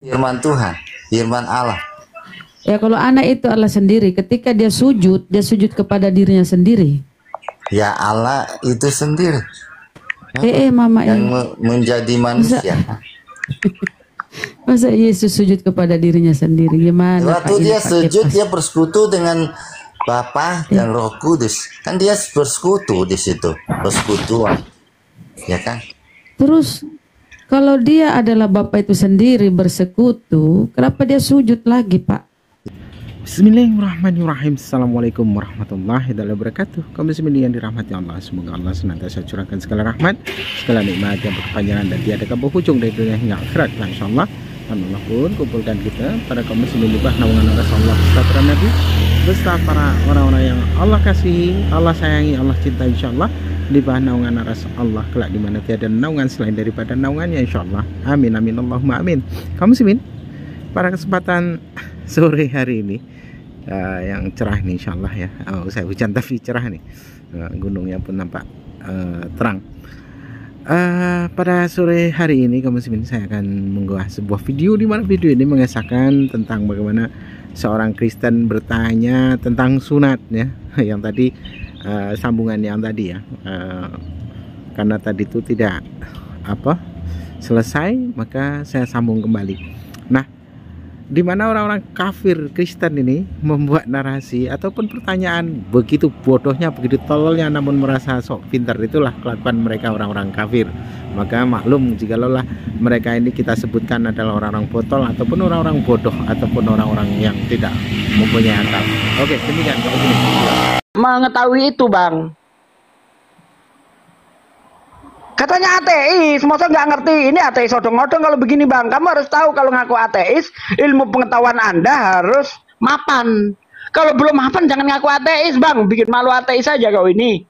Firman Tuhan, firman Allah. Ya kalau anak itu Allah sendiri, ketika dia sujud kepada dirinya sendiri. Ya Allah itu sendiri. Mama yang menjadi manusia. Masa Yesus sujud kepada dirinya sendiri? Gimana? Waktu dia sujud, dia bersekutu dengan Bapa dan Roh Kudus. Kan dia bersekutu di situ, persekutuan. Ya kan? Terus kalau dia adalah Bapa itu sendiri bersekutu, kenapa dia sujud lagi, Pak? Bismillahirrahmanirrahim. Assalamualaikum warahmatullahi wabarakatuh. Kaum muslimin yang dirahmati Allah, semoga Allah senantiasa curahkan segala rahmat, segala nikmat yang berkepanjangan dan tiada berujung dari dunia hingga akhirat. Insyaallah, Allah pun kumpulkan kita pada kaum muslimin di bawah naungan Rasulullah beserta Nabi, beserta para orang-orang yang Allah kasihi, Allah sayangi, Allah cinta, insyaallah di bawah naungan Rasulullah kelak di mana tiada naungan selain daripada naungannya, insyaallah. Amin amin Allahumma amin. Kaum muslimin, pada kesempatan sore hari ini yang cerah nih insyaallah ya, usai hujan tapi cerah nih, gunungnya pun nampak terang. Pada sore hari ini kaum muslimin, saya akan mengunggah sebuah video di mana video ini mengesahkan tentang bagaimana seorang Kristen bertanya tentang sunat ya, yang tadi sambungan yang tadi ya, karena tadi itu tidak selesai, maka saya sambung kembali. Nah, di mana orang-orang kafir Kristen ini membuat narasi ataupun pertanyaan begitu bodohnya, begitu tololnya, namun merasa sok pintar. Itulah kelakuan mereka orang-orang kafir. Maka maklum jika lelah mereka ini kita sebutkan adalah orang-orang botol ataupun orang-orang bodoh ataupun orang-orang yang tidak mempunyai akal. Oke, demikian. Mengetahui itu, Bang. Katanya ateis, masa nggak ngerti? Ini ateis odong-odong kalau begini, Bang. Kamu harus tahu kalau ngaku ateis, ilmu pengetahuan Anda harus mapan. Kalau belum mapan, jangan ngaku ateis, Bang. Bikin malu ateis aja kau ini.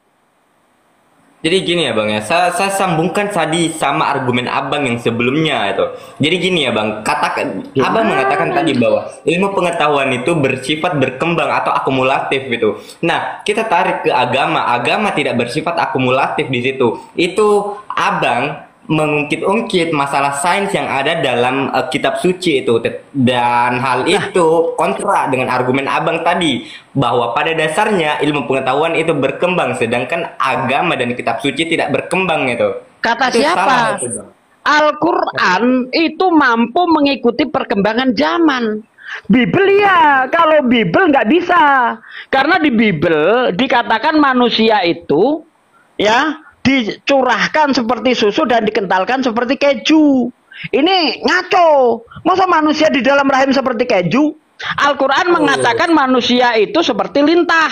Jadi gini ya Bang ya, saya sambungkan tadi sama argumen Abang yang sebelumnya itu. Jadi gini ya Bang, Abang mengatakan tadi bahwa ilmu pengetahuan itu bersifat berkembang atau akumulatif gitu. Nah, kita tarik ke agama tidak bersifat akumulatif di situ. Itu Abang mengungkit-ungkit masalah sains yang ada dalam kitab suci itu, dan hal itu kontra dengan argumen Abang tadi bahwa pada dasarnya ilmu pengetahuan itu berkembang sedangkan agama dan kitab suci tidak berkembang itu. Kata siapa? Al-Quran itu mampu mengikuti perkembangan zaman. Bibel ya, kalau Bibel nggak bisa, karena di Bibel dikatakan manusia itu ya dicurahkan seperti susu dan dikentalkan seperti keju. Ini ngaco. Masa manusia di dalam rahim seperti keju? Al-Quran mengatakan manusia itu seperti lintah.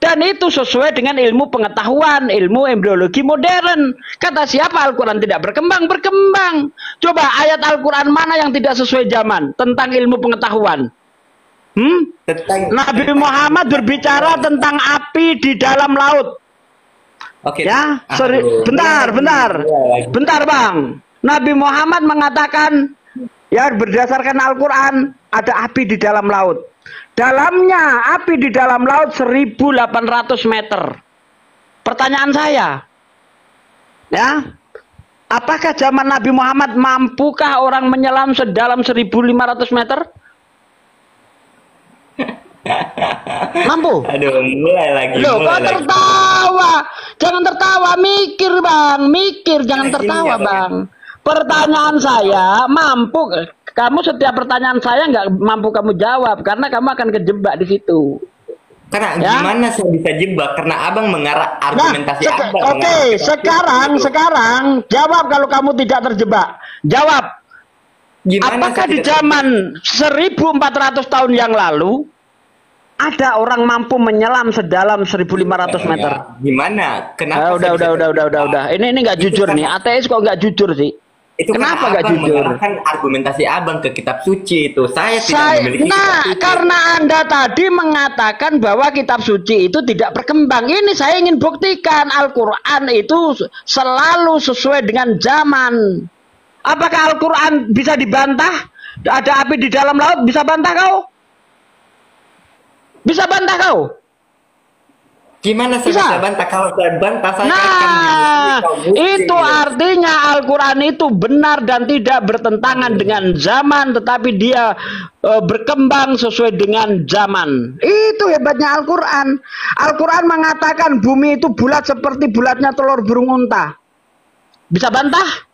Dan itu sesuai dengan ilmu pengetahuan, ilmu embriologi modern. Kata siapa Al-Quran tidak berkembang? Berkembang. Coba ayat Al-Quran mana yang tidak sesuai zaman tentang ilmu pengetahuan? Nabi Muhammad berbicara tentang api di dalam laut. Oke. Ya, bentar Bang. Nabi Muhammad mengatakan ya berdasarkan Al-Quran ada api di dalam laut. Dalamnya api di dalam laut 1.800 meter. Pertanyaan saya, ya, apakah zaman Nabi Muhammad mampukah orang menyelam sedalam 1.500 meter? Mampu? Aduh, mulai lagi. Loh, kok tertawa? Jangan tertawa, mikir Bang, mikir, jangan tertawa Bang. Pertanyaan saya, mampu? Kamu setiap pertanyaan saya nggak mampu kamu jawab karena kamu akan kejebak di situ. Karena gimana saya bisa jebak? Karena Abang mengarah argumentasi Abang. Oke, sekarang jawab kalau kamu tidak terjebak. Jawab. Gimana apakah di zaman 1.400 tahun yang lalu ada orang mampu menyelam sedalam 1.500 meter? Gimana? Kenapa? Udah. Ini nggak jujur nih. Ateis kok nggak jujur sih? Itu kenapa nggak jujur? Kan argumentasi Abang ke kitab suci itu. Saya tidak memiliki. Nah, karena Anda tadi mengatakan bahwa kitab suci itu tidak berkembang. Ini saya ingin buktikan Al-Quran itu selalu sesuai dengan zaman. Apakah Al-Quran bisa dibantah? Ada api di dalam laut, bisa bantah kau? Bisa bantah kau? Gimana saya bisa bantah? Kalau saya bantah saya akan itu artinya Al-Quran itu benar dan tidak bertentangan dengan zaman, tetapi dia berkembang sesuai dengan zaman. Itu hebatnya Al-Quran. Al-Quran mengatakan bumi itu bulat seperti bulatnya telur burung unta. Bisa bantah?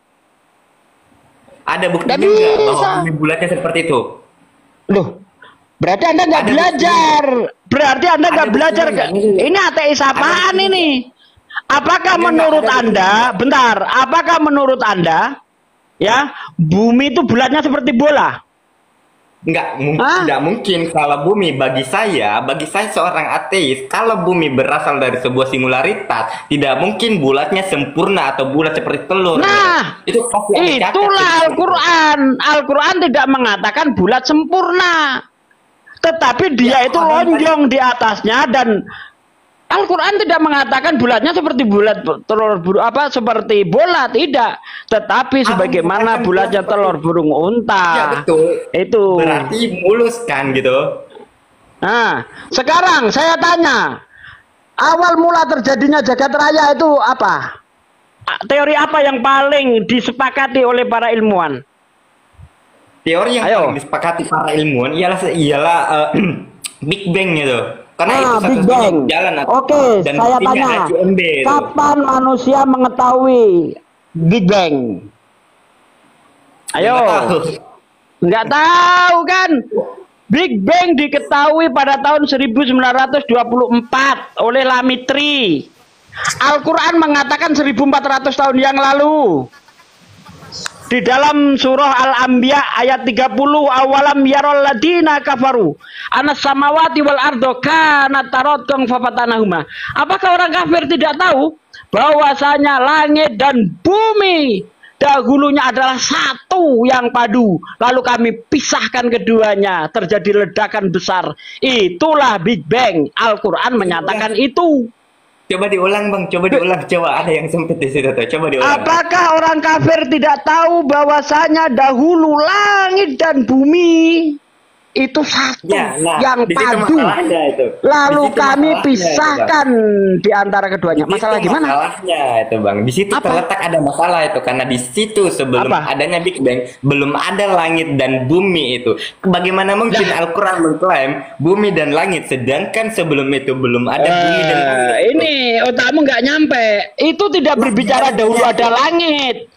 Ada buktinya nggak bahwa bumi bulatnya seperti itu? Loh, berarti Anda nggak belajar. Berarti Anda nggak belajar. Ini ateis apaan ini? Apakah menurut Anda, bentar, apakah menurut Anda, ya, bumi itu bulatnya seperti bola? Nggak mungkin kalau bumi bagi saya seorang ateis, kalau bumi berasal dari sebuah singularitas, tidak mungkin bulatnya sempurna atau bulat seperti telur. Nah, itu pasti itulah Al-Quran. Al-Quran tidak mengatakan bulat sempurna, tetapi dia itu lonjong di atasnya, dan Al-Quran tidak mengatakan bulatnya seperti bulat telur burung seperti bola, tidak, tetapi sebagaimana bulatnya telur burung unta. Ya betul. Itu berarti mulus kan gitu. Nah, sekarang saya tanya, awal mula terjadinya jagat raya itu apa? Teori apa yang paling disepakati oleh para ilmuwan? Teori yang paling disepakati para ilmuwan ialah Big Bang gitu. Karena itu Big Bang. Oke, saya tanya, kapan manusia mengetahui Big Bang? Ayo. Nggak tahu kan? Big Bang diketahui pada tahun 1924 oleh Lamitri. Al-Quran mengatakan 1400 tahun yang lalu. Di dalam surah Al-Anbiya ayat 30, awalam yarol ladina kafaru anas samawati wal ardo kanat taratqan fafatanahuma. Apakah orang kafir tidak tahu bahwasanya langit dan bumi dahulunya adalah satu yang padu, lalu kami pisahkan keduanya, terjadi ledakan besar. Itulah Big Bang. Al-Quran menyatakan itu. Coba diulang Bang, coba diulang, coba ada yang sempit di situ tuh. Coba diulang. Apakah orang kafir tidak tahu bahwasanya dahulu langit dan bumi itu satu yang padu, lalu kami pisahkan di antara keduanya? Masalah gimana? Masalahnya itu Bang, di situ terletak ada masalah itu, karena di situ sebelum adanya Big Bang belum ada langit dan bumi itu. Bagaimana mungkin Al-Quran mengklaim bumi dan langit, sedangkan sebelum itu belum ada bumi dan langit? Ini otakmu nggak nyampe. Itu tidak berbicara dahulu ada langit.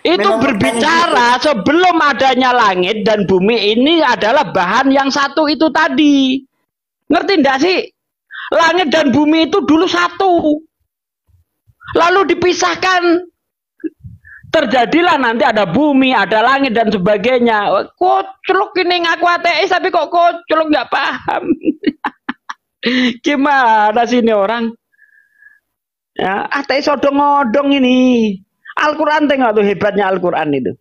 Itu berbicara sebelum adanya langit dan bumi ini adalah bahan yang satu itu tadi. Ngerti enggak sih? Langit dan bumi itu dulu satu. Lalu dipisahkan. Terjadilah nanti ada bumi, ada langit dan sebagainya. Koclok ini ngaku ateis tapi kok koclok nggak paham. Gimana sih ini orang? Ya, ateis odong-odong ini. Al-Quran, tengok tuh hebatnya Al-Quran itu.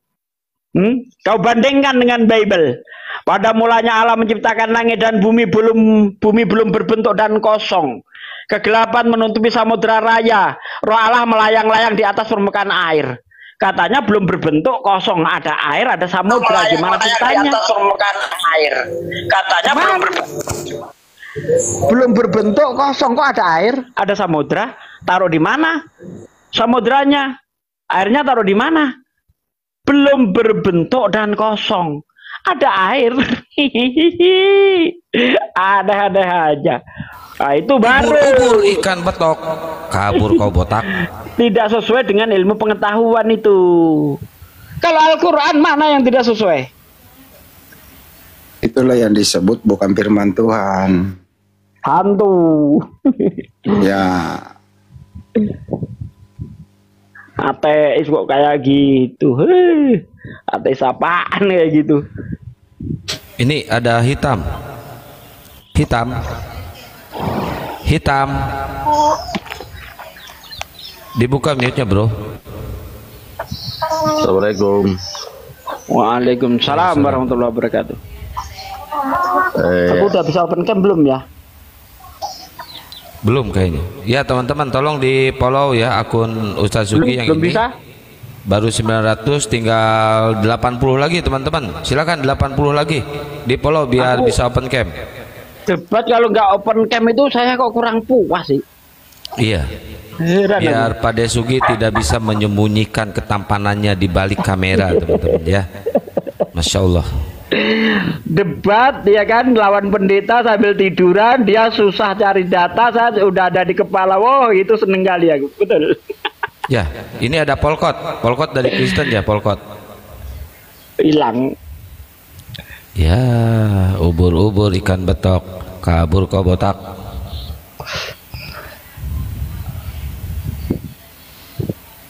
Kau bandingkan dengan Bible. Pada mulanya Allah menciptakan langit dan bumi belum berbentuk dan kosong. Kegelapan menutupi samudra raya. Roh Allah melayang-layang di atas permukaan air. Katanya belum berbentuk, kosong, ada air, ada samudra. Gimana ceritanya? Di atas permukaan air. Katanya belum berbentuk, kosong, kok ada air, ada samudra. Taruh di mana samudranya? Airnya taruh di mana? Belum berbentuk dan kosong. Ada air. Ada aja. Nah, itu baru ikan betok. Kabur kau botak. Tidak sesuai dengan ilmu pengetahuan itu. Kalau Al-Quran mana yang tidak sesuai? Itulah yang disebut bukan firman Tuhan. Hantu. Ya. Ateis kok kayak gitu. Ateis apaan kayak gitu? Ini ada hitam. Dibuka mute-nya, Bro. Assalamualaikum. Waalaikumsalam warahmatullahi wabarakatuh. Aku udah bisa open cam belum ya? Belum kayaknya. Ya teman-teman, tolong di follow ya akun Ustaz Zuki yang ini. Bisa? Baru 900, tinggal 80 lagi teman-teman. Silakan 80 lagi di follow biar bisa open cam. Debat kalau nggak open cam itu saya kok kurang puas sih. Iya. Heran aku. Biar Pak Desugi tidak bisa menyembunyikan ketampanannya di balik kamera, teman-teman ya. Masya Allah. Debat ya kan, lawan pendeta sambil tiduran, dia susah cari data, saya udah ada di kepala. Wow, itu seneng kali aku. Betul. Ya, ini ada Polkot. Polkot dari Kristen ya, Polkot. Hilang. Ya, ubur-ubur ikan betok, kabur kau botak.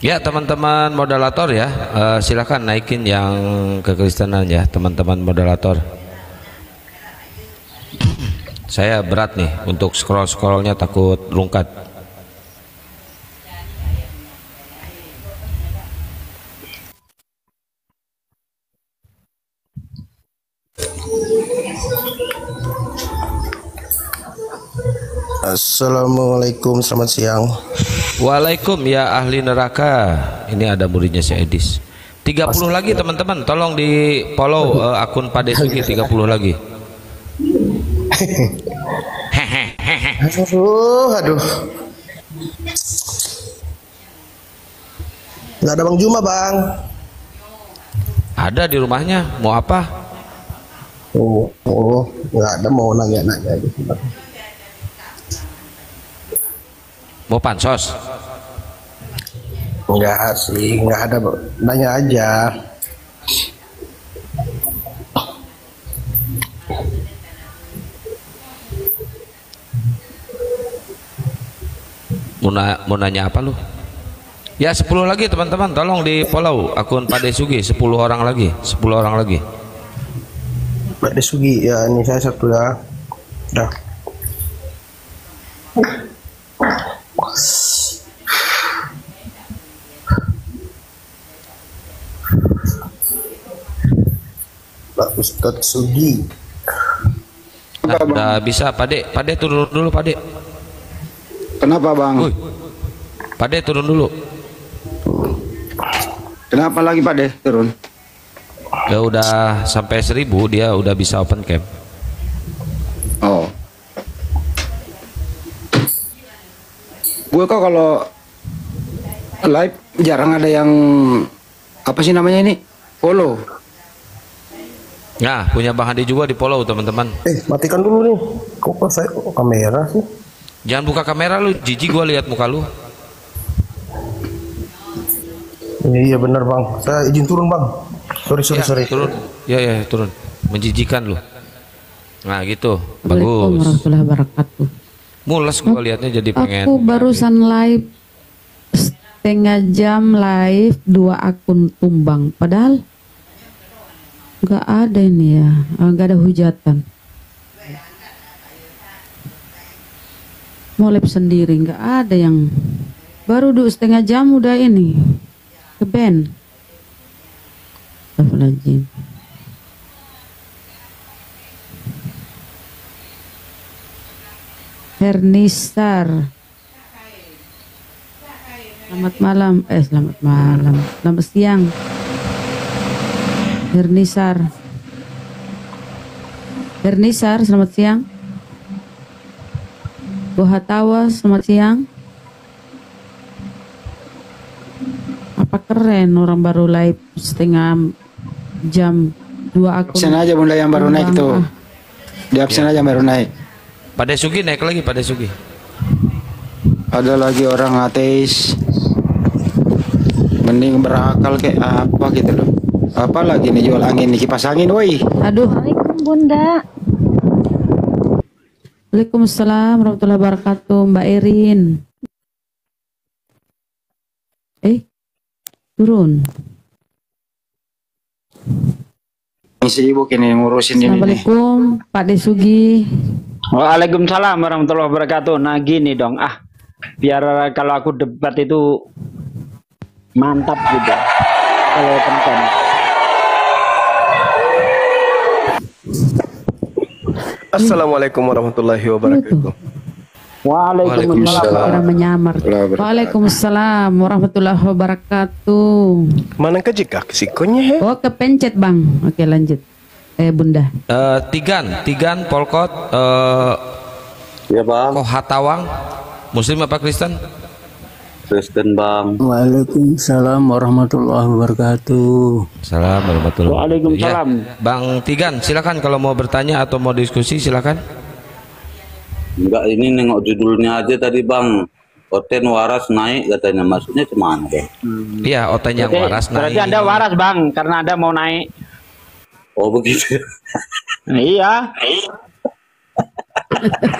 Ya, teman-teman moderator ya, silakan naikin yang kekristenan ya, teman-teman moderator. Saya berat nih untuk scroll-scrollnya, takut rungkat. Assalamualaikum, selamat siang. Waalaikum ya ahli neraka. Ini ada muridnya si Edis. 30 lagi teman-teman, tolong di follow akun Pak Desugi 30 lagi. Aduh. Nggak ada Bang Juma, Bang. Ada di rumahnya, mau apa? Nggak ada, mau nanya-nanya gitu, Bang. Mau pansos? Enggak sih, nggak ada, Bang. Nanya aja. Mau nanya apa lu? Ya 10 lagi teman-teman, tolong di follow akun Pak Desugi 10 orang lagi, 10 orang lagi. Pak Desugi, ya ini saya satu dah. Dah. Pak Ustadz Sugi. Nah, udah bisa Pak De turun dulu Pak De. Kenapa bang? Pak De turun dulu. Kenapa lagi Pak De turun? Ya udah sampai 1000 dia udah bisa open cam. Oh. Gue kok kalau live jarang ada yang apa sih namanya ini? Follow. Nah, punya Bang Hadi juga di follow teman-teman. Matikan dulu nih. Kok saya kamera sih? Jangan buka kamera lu, jijik gua lihat muka lu. Iya benar Bang. Saya izin turun Bang. Sorry. Turun. Ya turun. Menjijikan lu. Nah gitu, bagus. Assalamualaikum warahmatullahi wabarakatuh. Mules gua lihatnya jadi pengen. Aku barusan live setengah jam live 2 akun tumbang. Padahal nggak ada ini ya, nggak ada hujatan. Mau live sendiri nggak ada yang baru setengah jam udah ini ke band. Astagfirullahaladzim. Hernisar. Selamat malam, selamat siang. Hernisar, selamat siang. Bohatawa, selamat siang. Apa keren orang baru live setengah jam 2 akun. Absen aja bunda yang baru naik itu. Di absen aja baru naik. Pak Desugi naik lagi, Pak Desugi. Ada lagi orang ateis. Mending berakal kayak apa gitu loh. Apalagi nih jual angin nih, kipas angin woi. Aduh. Assalamualaikum Bunda. Waalaikumsalam warahmatullahi wabarakatuh, Mbak Erin. Turun. Sibuk ini ngurusin ini nih. Assalamualaikum Pak Desugi. Waalaikumsalam warahmatullahi wabarakatuh. Nah gini dong, biar kalau aku debat itu mantap gitu. Kalau penonton. Assalamualaikum warahmatullahi wabarakatuh. Waalaikumsalam. Menyamar. Waalaikumsalam warahmatullahi wabarakatuh. Mana kejika kesikonya? Oh kepencet Bang. Oke lanjut. Bunda. Tigan Polkot. Ya Bang. Kohatawang. Muslim apa Kristen? Kristen bang. Waalaikumsalam warahmatullahi wabarakatuh. Salam warahmatullahi wabarakatuh. Waalaikumsalam. Ya, Bang Tigan, silakan kalau mau bertanya atau mau diskusi silakan. Enggak, ini nengok judulnya aja tadi bang. Oten waras naik katanya, maksudnya cemana bang? Iya, oten yang waras naik. Berarti Anda waras bang, karena Anda mau naik. Oh begitu. Iya.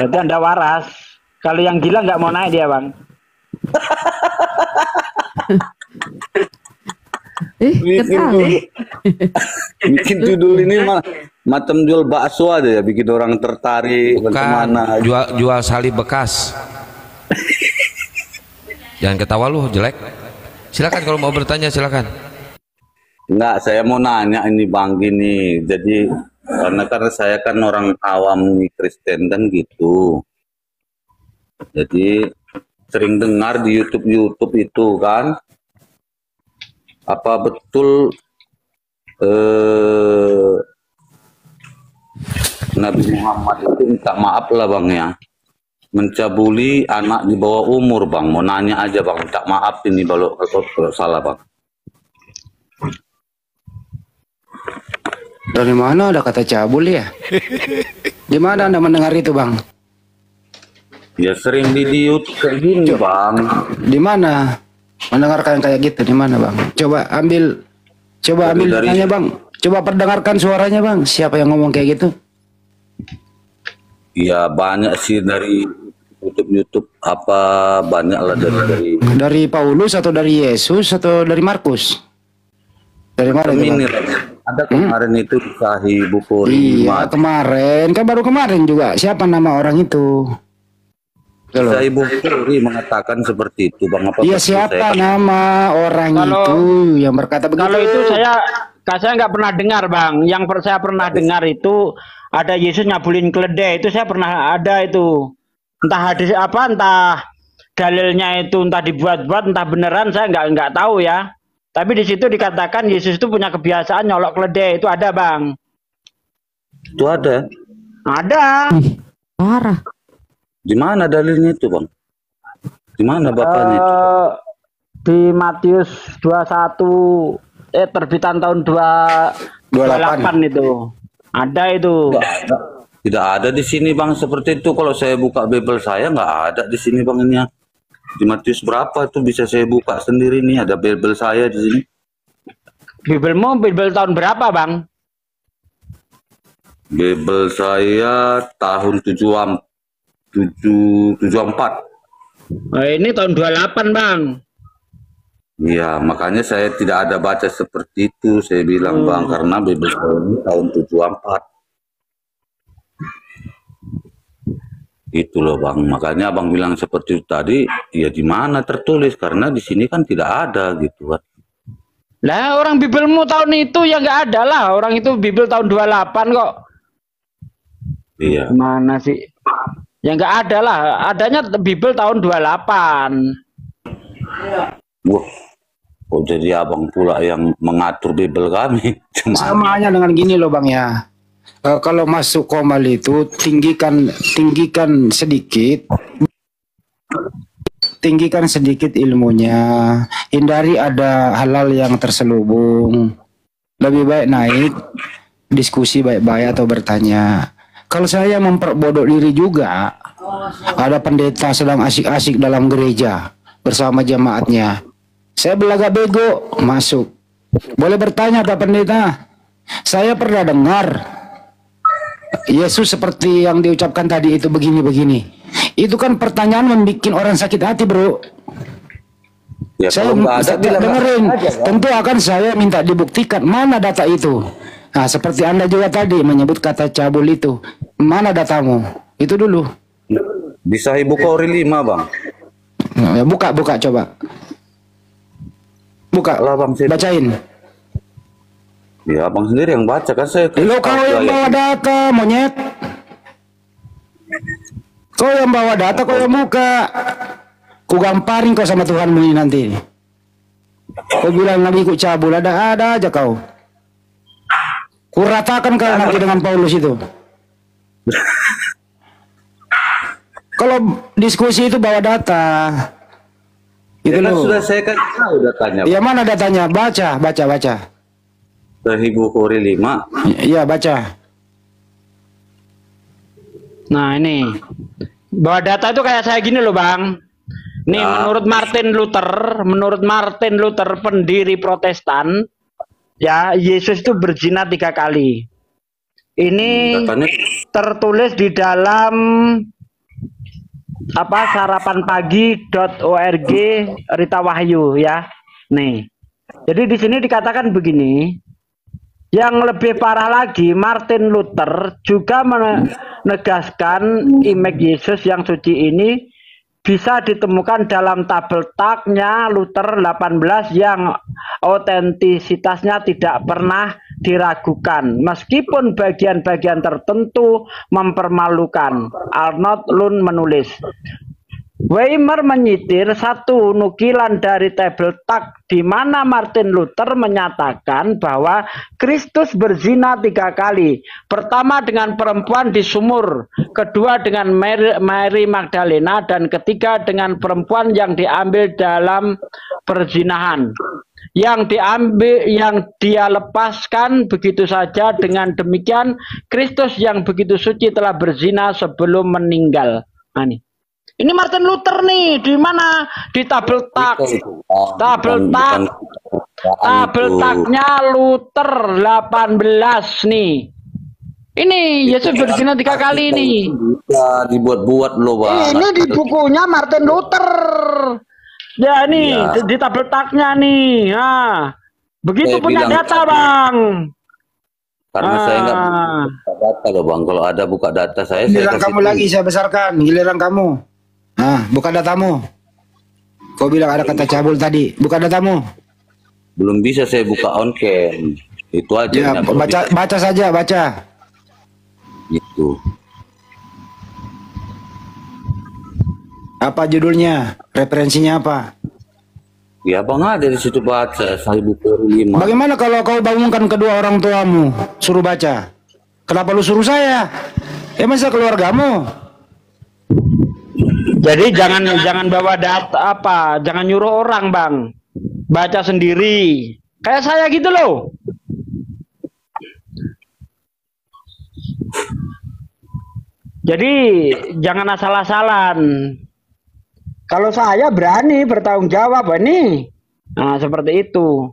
Berarti Anda waras. Kalau yang gila nggak mau naik dia bang. Bikin judul ini macam jual bakso aja ya, bikin orang tertarik. Bukan, jual salib bekas. Jangan ketawa lu, jelek. Silakan kalau mau bertanya silakan. Enggak, saya mau nanya ini bang gini. Jadi karena saya kan orang awam nih, Kristen kan gitu. Jadi sering dengar di YouTube itu kan, apa betul Nabi Muhammad itu minta maaf lah bang ya, mencabuli anak di bawah umur bang. Mau nanya aja bang, minta maaf ini kalau salah bang. Dari mana ada kata cabul ya? Di mana Anda mendengar itu bang? Ya sering di YouTube kayak gini bang. Di mana mendengarkan kayak gitu? Di mana bang? Coba ambil datanya bang. Coba perdengarkan suaranya bang. Siapa yang ngomong kayak gitu? Ya banyak sih dari YouTube apa, banyak lah dari Paulus atau dari Yesus atau dari Markus? Dari mana ini? Ada kemarin itu di Sahih Bukhari. Iya kemarin, kan baru kemarin juga. Siapa nama orang itu? Sahih Bukhari mengatakan seperti itu bang. Apa iya siapa nama orang itu yang berkata begitu? Kalau itu saya nggak pernah dengar bang. Yang saya pernah dengar itu ada Yesus nyabulin keledai, itu saya pernah ada itu. Entah hadis apa, entah dalilnya itu, entah dibuat-buat, entah beneran, saya nggak tahu ya. Tapi di situ dikatakan Yesus itu punya kebiasaan nyolok keledai, itu ada bang. Itu ada? Ada. Parah. Di mana dalilnya itu bang? Di mana bapaknya? Di Matius 21 terbitan tahun 28 itu. Ada itu. Tidak ada di sini bang seperti itu. Kalau saya buka Bible saya nggak ada di sini bang ini ya. Di Matius berapa itu bisa saya buka sendiri nih, ada Bible saya di sini. Bible tahun berapa bang? Bible saya tahun 74. Ini tahun 28 bang. Iya, makanya saya tidak ada baca seperti itu. Saya bilang bang, karena Bible saya ini tahun 74. Itu loh bang, makanya abang bilang seperti itu tadi. Ya di mana tertulis, karena di sini kan tidak ada gitu kan. Lah orang Biblemu tahun itu ya nggak ada lah. Orang itu Bible tahun 28 kok. Iya. Mana sih? Ya nggak ada lah. Adanya Bible tahun 28. Wah, kok jadi abang pula yang mengatur Bible kami? Sama aja dengan gini loh bang ya. Kalau masuk komal itu tinggikan sedikit ilmunya, hindari ada hal-hal yang terselubung. Lebih baik naik diskusi baik-baik atau bertanya. Kalau saya memperbodoh diri juga, ada pendeta sedang asik-asik dalam gereja bersama jemaatnya, saya belagak bego masuk. Boleh bertanya Pak Pendeta, saya pernah dengar Yesus seperti yang diucapkan tadi itu begini-begini. Itu kan pertanyaan membuat orang sakit hati bro. Ya, saya dengerin, tentu akan saya minta dibuktikan mana data itu. Nah seperti Anda juga tadi menyebut kata cabul itu, mana datamu? Itu dulu. Di Sahih Bukhari 5 bang. Nah, ya buka coba. Buka lah bang, bacain. Ya abang sendiri yang baca kan, saya. Lo kau yang bawa data monyet. Kau yang bawa data, kau yang buka. Ku gamparin kau sama Tuhanmu ini nanti. Kau bilang lagi ku cabul, ada aja kau. Ku ratakan kau nanti dengan Paulus itu. Kau kalau diskusi itu bawa data. Gitu Ya kan loh. sudah saya kan tahu datanya. Ya mana datanya? Baca. Sahih Bukhari 5. Iya, baca. Nah ini bahwa data itu kayak saya gini loh bang. Nih menurut Martin Luther pendiri Protestan, ya Yesus itu berzina 3 kali. Ini Datanya tertulis di dalam sarapanpagi.org Rita Wahyu ya. Nih. Jadi di sini dikatakan begini. Yang lebih parah lagi, Martin Luther juga menegaskan image Yesus yang suci ini bisa ditemukan dalam tabel taknya Luther 18 yang otentisitasnya tidak pernah diragukan meskipun bagian-bagian tertentu mempermalukan. Arnold Lund menulis, Weimer menyitir satu nukilan dari tabel tak di mana Martin Luther menyatakan bahwa Kristus berzina 3 kali. Pertama dengan perempuan di sumur, kedua dengan Mary Magdalena, dan ketiga dengan perempuan yang diambil dalam perzinahan. Yang dia lepaskan begitu saja. Dengan demikian Kristus yang begitu suci telah berzina sebelum meninggal. Nah, ini Martin Luther nih, di mana? Di tabel tak. Tabel taknya Luther 18 nih. Ini Yesus berzina 3 kali nih. bisa dibuat-buat loh, Bang. Ini di bukunya Martin Luther. Ya nih, di tabel taknya nih. Nah, begitu Saya punya bilang data, tadi. Bang. Karena saya nggak buka data loh, Bang. Kalau ada buka data saya Giliran kasih kamu tahu. lagi saya besarkan, giliran kamu. Nah, buka datamu. Kau bilang ada kata cabul tadi, buka datamu. Belum bisa saya buka on cam. Itu aja. Ya, yang belum bisa. baca saja, baca. Gitu. Apa judulnya? Referensinya apa? Ya, Bang, ada di situ baca Sahih Bukhari 5. Bagaimana kalau kau bangunkan kedua orang tuamu, suruh baca? Kenapa lu suruh saya? Masa keluargamu? Jadi jangan bawa data jangan nyuruh orang, Bang. Baca sendiri. Kayak saya gitu loh. Jadi jangan asal-asalan. Kalau saya berani bertanggung jawab ini. Nah, seperti itu.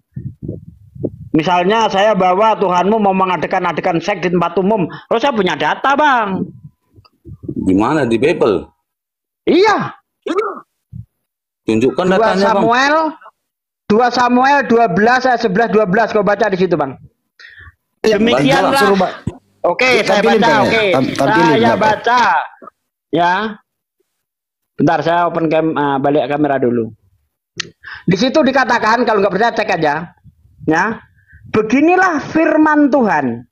Misalnya saya bawa Tuhanmu mau mengadakan seks di tempat umum. Oh, saya punya data, Bang. Di mana? Di Bible? Iya. Tunjukkan 2 datanya, Bang. Samuel 12 ayat 11 12 kau baca di situ, Bang. Demikianlah. Suruh Oke, saya tampilin, baca. Bang, ya. Oke. Tampilin, Saya Bang. baca. Ya. Bentar, saya open balik kamera dulu. Di situ dikatakan, kalau nggak percaya cek aja. Ya. Beginilah firman Tuhan.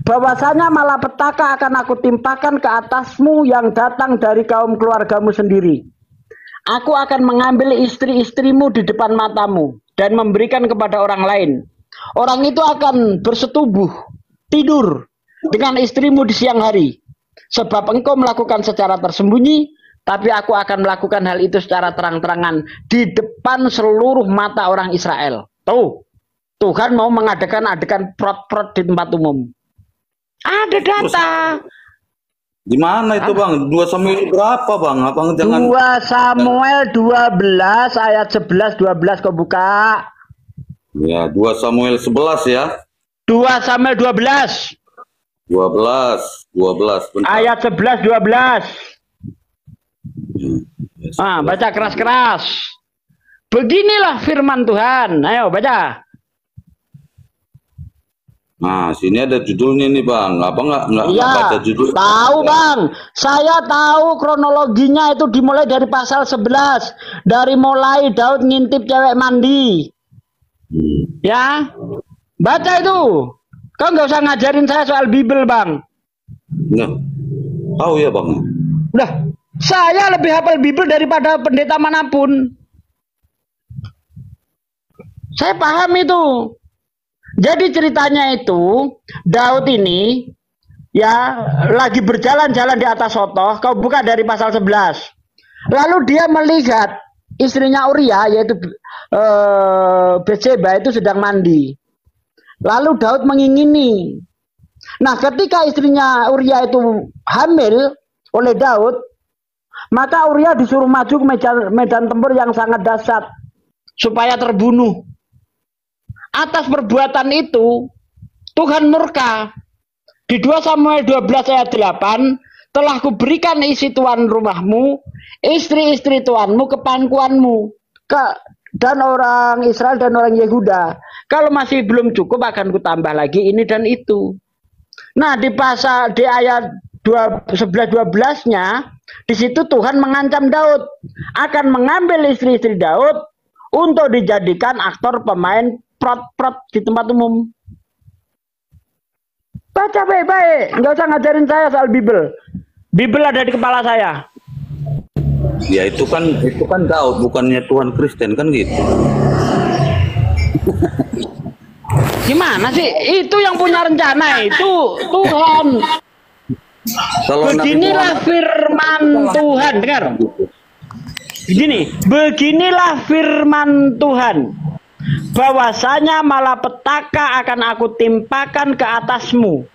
Bahwasanya malapetaka akan aku timpakan ke atasmu yang datang dari kaum keluargamu sendiri. Aku akan mengambil istri-istrimu di depan matamu dan memberikan kepada orang lain. Orang itu akan bersetubuh, tidur dengan istrimu di siang hari. Sebab engkau melakukan secara tersembunyi, tapi aku akan melakukan hal itu secara terang-terangan di depan seluruh mata orang Israel. Tuh, Tuhan mau mengadakan adegan prot-prot di tempat umum. Ada data. Di mana itu, Bang? 2 Samuel berapa, Bang? Abang jangan 2 Samuel 12 ayat 11 12 kau buka. Ya, 2 Samuel 11 ya. 2 Samuel 12 12 bentar. ayat 11 12. Baca keras-keras. Beginilah firman Tuhan. Ayo baca. Nah, sini ada judulnya nih, Bang. Abang nggak baca judul? Tahu, Bang. Saya tahu kronologinya itu dimulai dari pasal 11. Dari mulai Daud ngintip cewek mandi. Ya. Baca itu. Kau nggak usah ngajarin saya soal Bible, Bang. Nah, tahu ya, Bang. Udah, saya lebih hafal Bible daripada pendeta manapun. Saya paham itu. Jadi ceritanya itu, Daud ini ya lagi berjalan-jalan di atas sotoh, kau buka dari pasal 11. Lalu dia melihat istrinya Uria yaitu Betseba itu sedang mandi. Lalu Daud mengingini. Nah, ketika istrinya Uria itu hamil oleh Daud, maka Uria disuruh maju ke medan tempur yang sangat dahsyat supaya terbunuh. Atas perbuatan itu Tuhan murka. Di 2 Samuel 12 ayat 8, telah kuberikan isi tuan rumahmu, istri-istri tuanmu ke pangkuanmu, dan orang Israel dan orang Yehuda. Kalau masih belum cukup akan kutambah lagi ini dan itu. Nah, di ayat 11-12-nya, di situ Tuhan mengancam Daud akan mengambil istri-istri Daud untuk dijadikan aktor pemain prot-prot di tempat umum. Baca baik-baik, nggak usah ngajarin saya soal Bible. Bible ada di kepala saya. Ya itu kan Daud, bukannya Tuhan Kristen kan gitu. Gimana sih? Itu yang punya rencana itu Tuhan. Beginilah firman Tuhan, dengar. Beginilah firman Tuhan. Bahwasanya malapetaka akan aku timpakan ke atasmu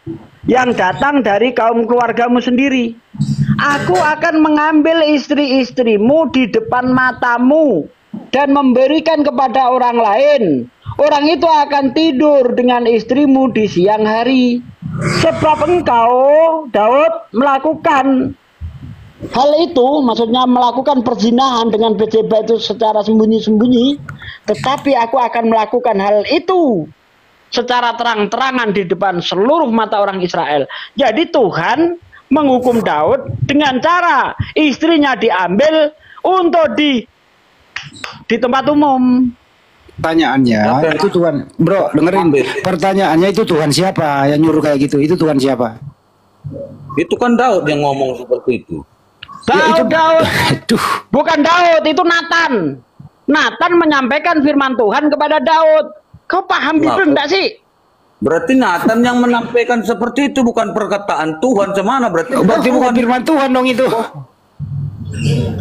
yang datang dari kaum keluargamu sendiri. Aku akan mengambil istri-istrimu di depan matamu dan memberikan kepada orang lain. Orang itu akan tidur dengan istrimu di siang hari. Sebab engkau, Daud, melakukan hal itu, maksudnya melakukan perzinahan dengan Betseba itu secara sembunyi-sembunyi, tetapi aku akan melakukan hal itu secara terang-terangan di depan seluruh mata orang Israel. Jadi Tuhan menghukum Daud dengan cara istrinya diambil untuk di tempat umum. Pertanyaannya itu Tuhan, bro, dengerin. Pertanyaannya itu Tuhan siapa yang nyuruh kayak gitu? Itu Tuhan siapa? Itu kan Daud yang ngomong seperti itu. Daud. Bukan Daud, itu Nathan. Nathan menyampaikan firman Tuhan kepada Daud. Kau paham Bible enggak sih? Berarti Nathan yang menampilkan seperti itu, bukan perkataan Tuhan. Semana berarti bukan firman Tuhan dong itu.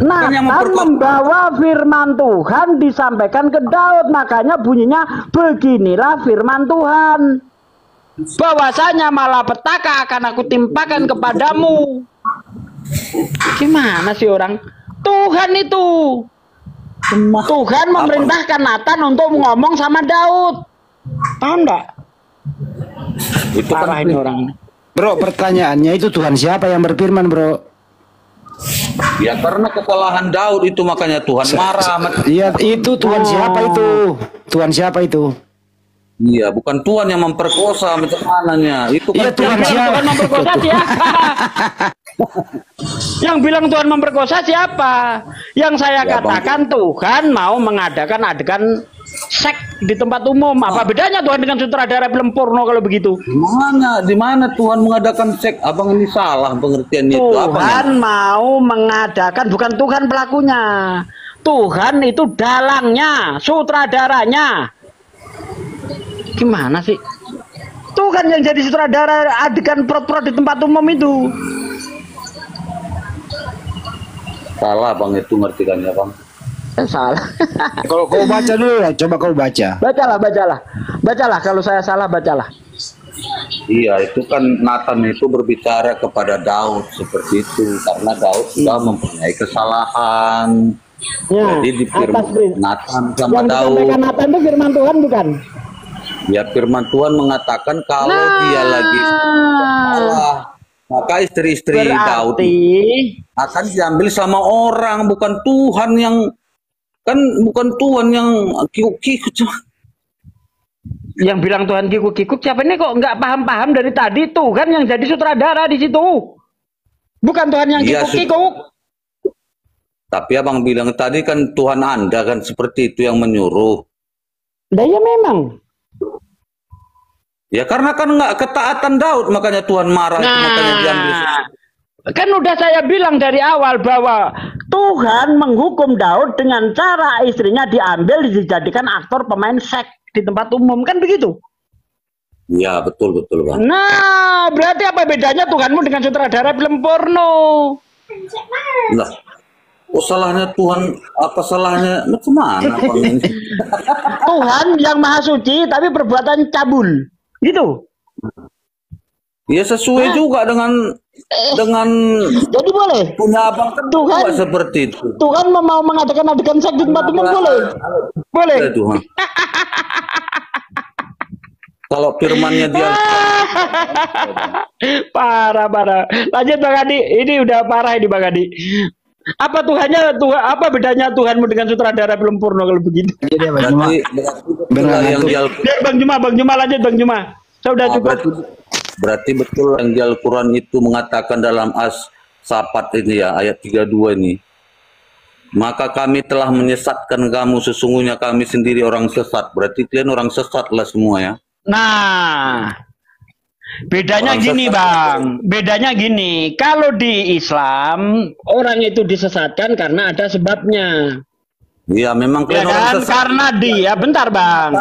Nathan membawa firman Tuhan disampaikan ke Daud. Makanya bunyinya beginilah firman Tuhan. Bahwasanya malapetaka akan aku timpakan kepadamu. Gimana sih orang? Tuhan itu. Tuhan memerintahkan Nathan untuk ngomong sama Daud. Paham enggak? Itu kan ini orang. Bro, pertanyaannya itu Tuhan siapa yang berfirman, bro? Ya karena kesalahan Daud itu makanya Tuhan marah. Iya, itu Tuhan siapa itu? Tuhan siapa itu? Iya, bukan Tuhan yang memperkosa, macam mananya. Itu kan Tuhan siapa? Tuhan memperkosa siapa? Yang bilang Tuhan memperkosa siapa? Yang saya katakan Tuhan mau mengadakan adegan seks di tempat umum. Apa bedanya Tuhan dengan sutradara film porno kalau begitu? Di mana Tuhan mengadakan seks? Abang ini salah pengertian itu. Tuhan mau mengadakan, bukan Tuhan pelakunya. Tuhan itu dalangnya, sutradaranya. Gimana sih? Tuhan yang jadi sutradara adegan prot-prot di tempat umum itu. Salah bang, itu ngertikannya bang. Salah. Kalau kau baca dulu lah, coba kau baca. Bacalah. Kalau saya salah bacalah. Iya, itu kan Nathan itu berbicara kepada Daud seperti itu karena Daud sudah mempunyai kesalahan. Ya, jadi di firman Nathan sama yang Daud. Yang Nathan itu firman Tuhan bukan? Ya, firman Tuhan mengatakan kalau dia lagi salah, maka istri-istri Daud akan diambil sama orang, bukan Tuhan yang kikuk-kikuk. Yang bilang Tuhan kikuk-kikuk siapa ini? Kok nggak paham-paham dari tadi? Tuhan yang jadi sutradara di situ, bukan Tuhan yang kikuk-kikuk. Tapi abang bilang tadi kan Tuhan Anda kan seperti itu yang menyuruh. Nah, ya memang. Ya karena kan nggak ketaatan Daud, makanya Tuhan marah, makanya diambil. Kan udah saya bilang dari awal bahwa Tuhan menghukum Daud dengan cara istrinya diambil dijadikan aktor pemain seks di tempat umum, kan begitu? Iya, betul betul Bang. Nah, berarti apa bedanya Tuhanmu dengan sutradara film porno? Lah, kok salahnya Tuhan? Apa salahnya? Macam mana Bang ini? Tuhan yang maha suci tapi perbuatan cabul, gitu. Ya sesuai juga dengan Jadi boleh. punya abang kan Tuhan juga seperti itu. Tuhan mau mengadakan adegan seks di tempat umum boleh? Boleh. Ya, Tuhan. Kalau firmannya dia Parah. Lanjut Bang Adi. Ini udah parah ini Bang Adi. Apa apa bedanya Tuhanmu dengan sutradara film porno kalau begitu? Jadi Bang Juma. betul yang di Al-Quran. Biar Bang Juma lanjut Bang Juma. Saya udah cukup. Berarti betul yang di Al-Quran itu mengatakan dalam As-Safat ini ya, ayat 32 ini. Maka kami telah menyesatkan kamu, sesungguhnya kami sendiri orang sesat. Berarti kalian orang sesat lah semua ya. Nah, bedanya gini Bang, bedanya gini, kalau di Islam orang itu disesatkan karena ada sebabnya. Iya, memang Ya kalian orang kan, sesat. karena dia, bentar Bang,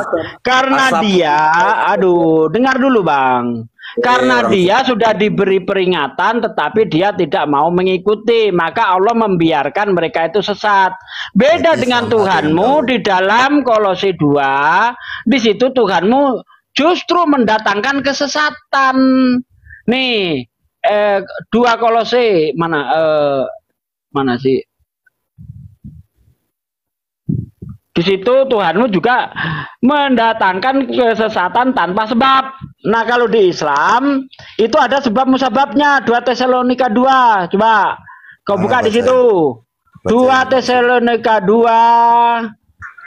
karena dia, aduh, dengar dulu Bang, karena dia sudah diberi peringatan tetapi dia tidak mau mengikuti, maka Allah membiarkan mereka itu sesat. Beda dengan Tuhanmu di dalam Kolose 2, di situ Tuhanmu justru mendatangkan kesesatan. Nih, 2 Kolose mana sih? Di situ Tuhanmu juga mendatangkan kesesatan tanpa sebab. Nah, kalau di Islam itu ada sebab musababnya. 2 Tesalonika 2. Coba kau buka di situ. 2 Tesalonika 2.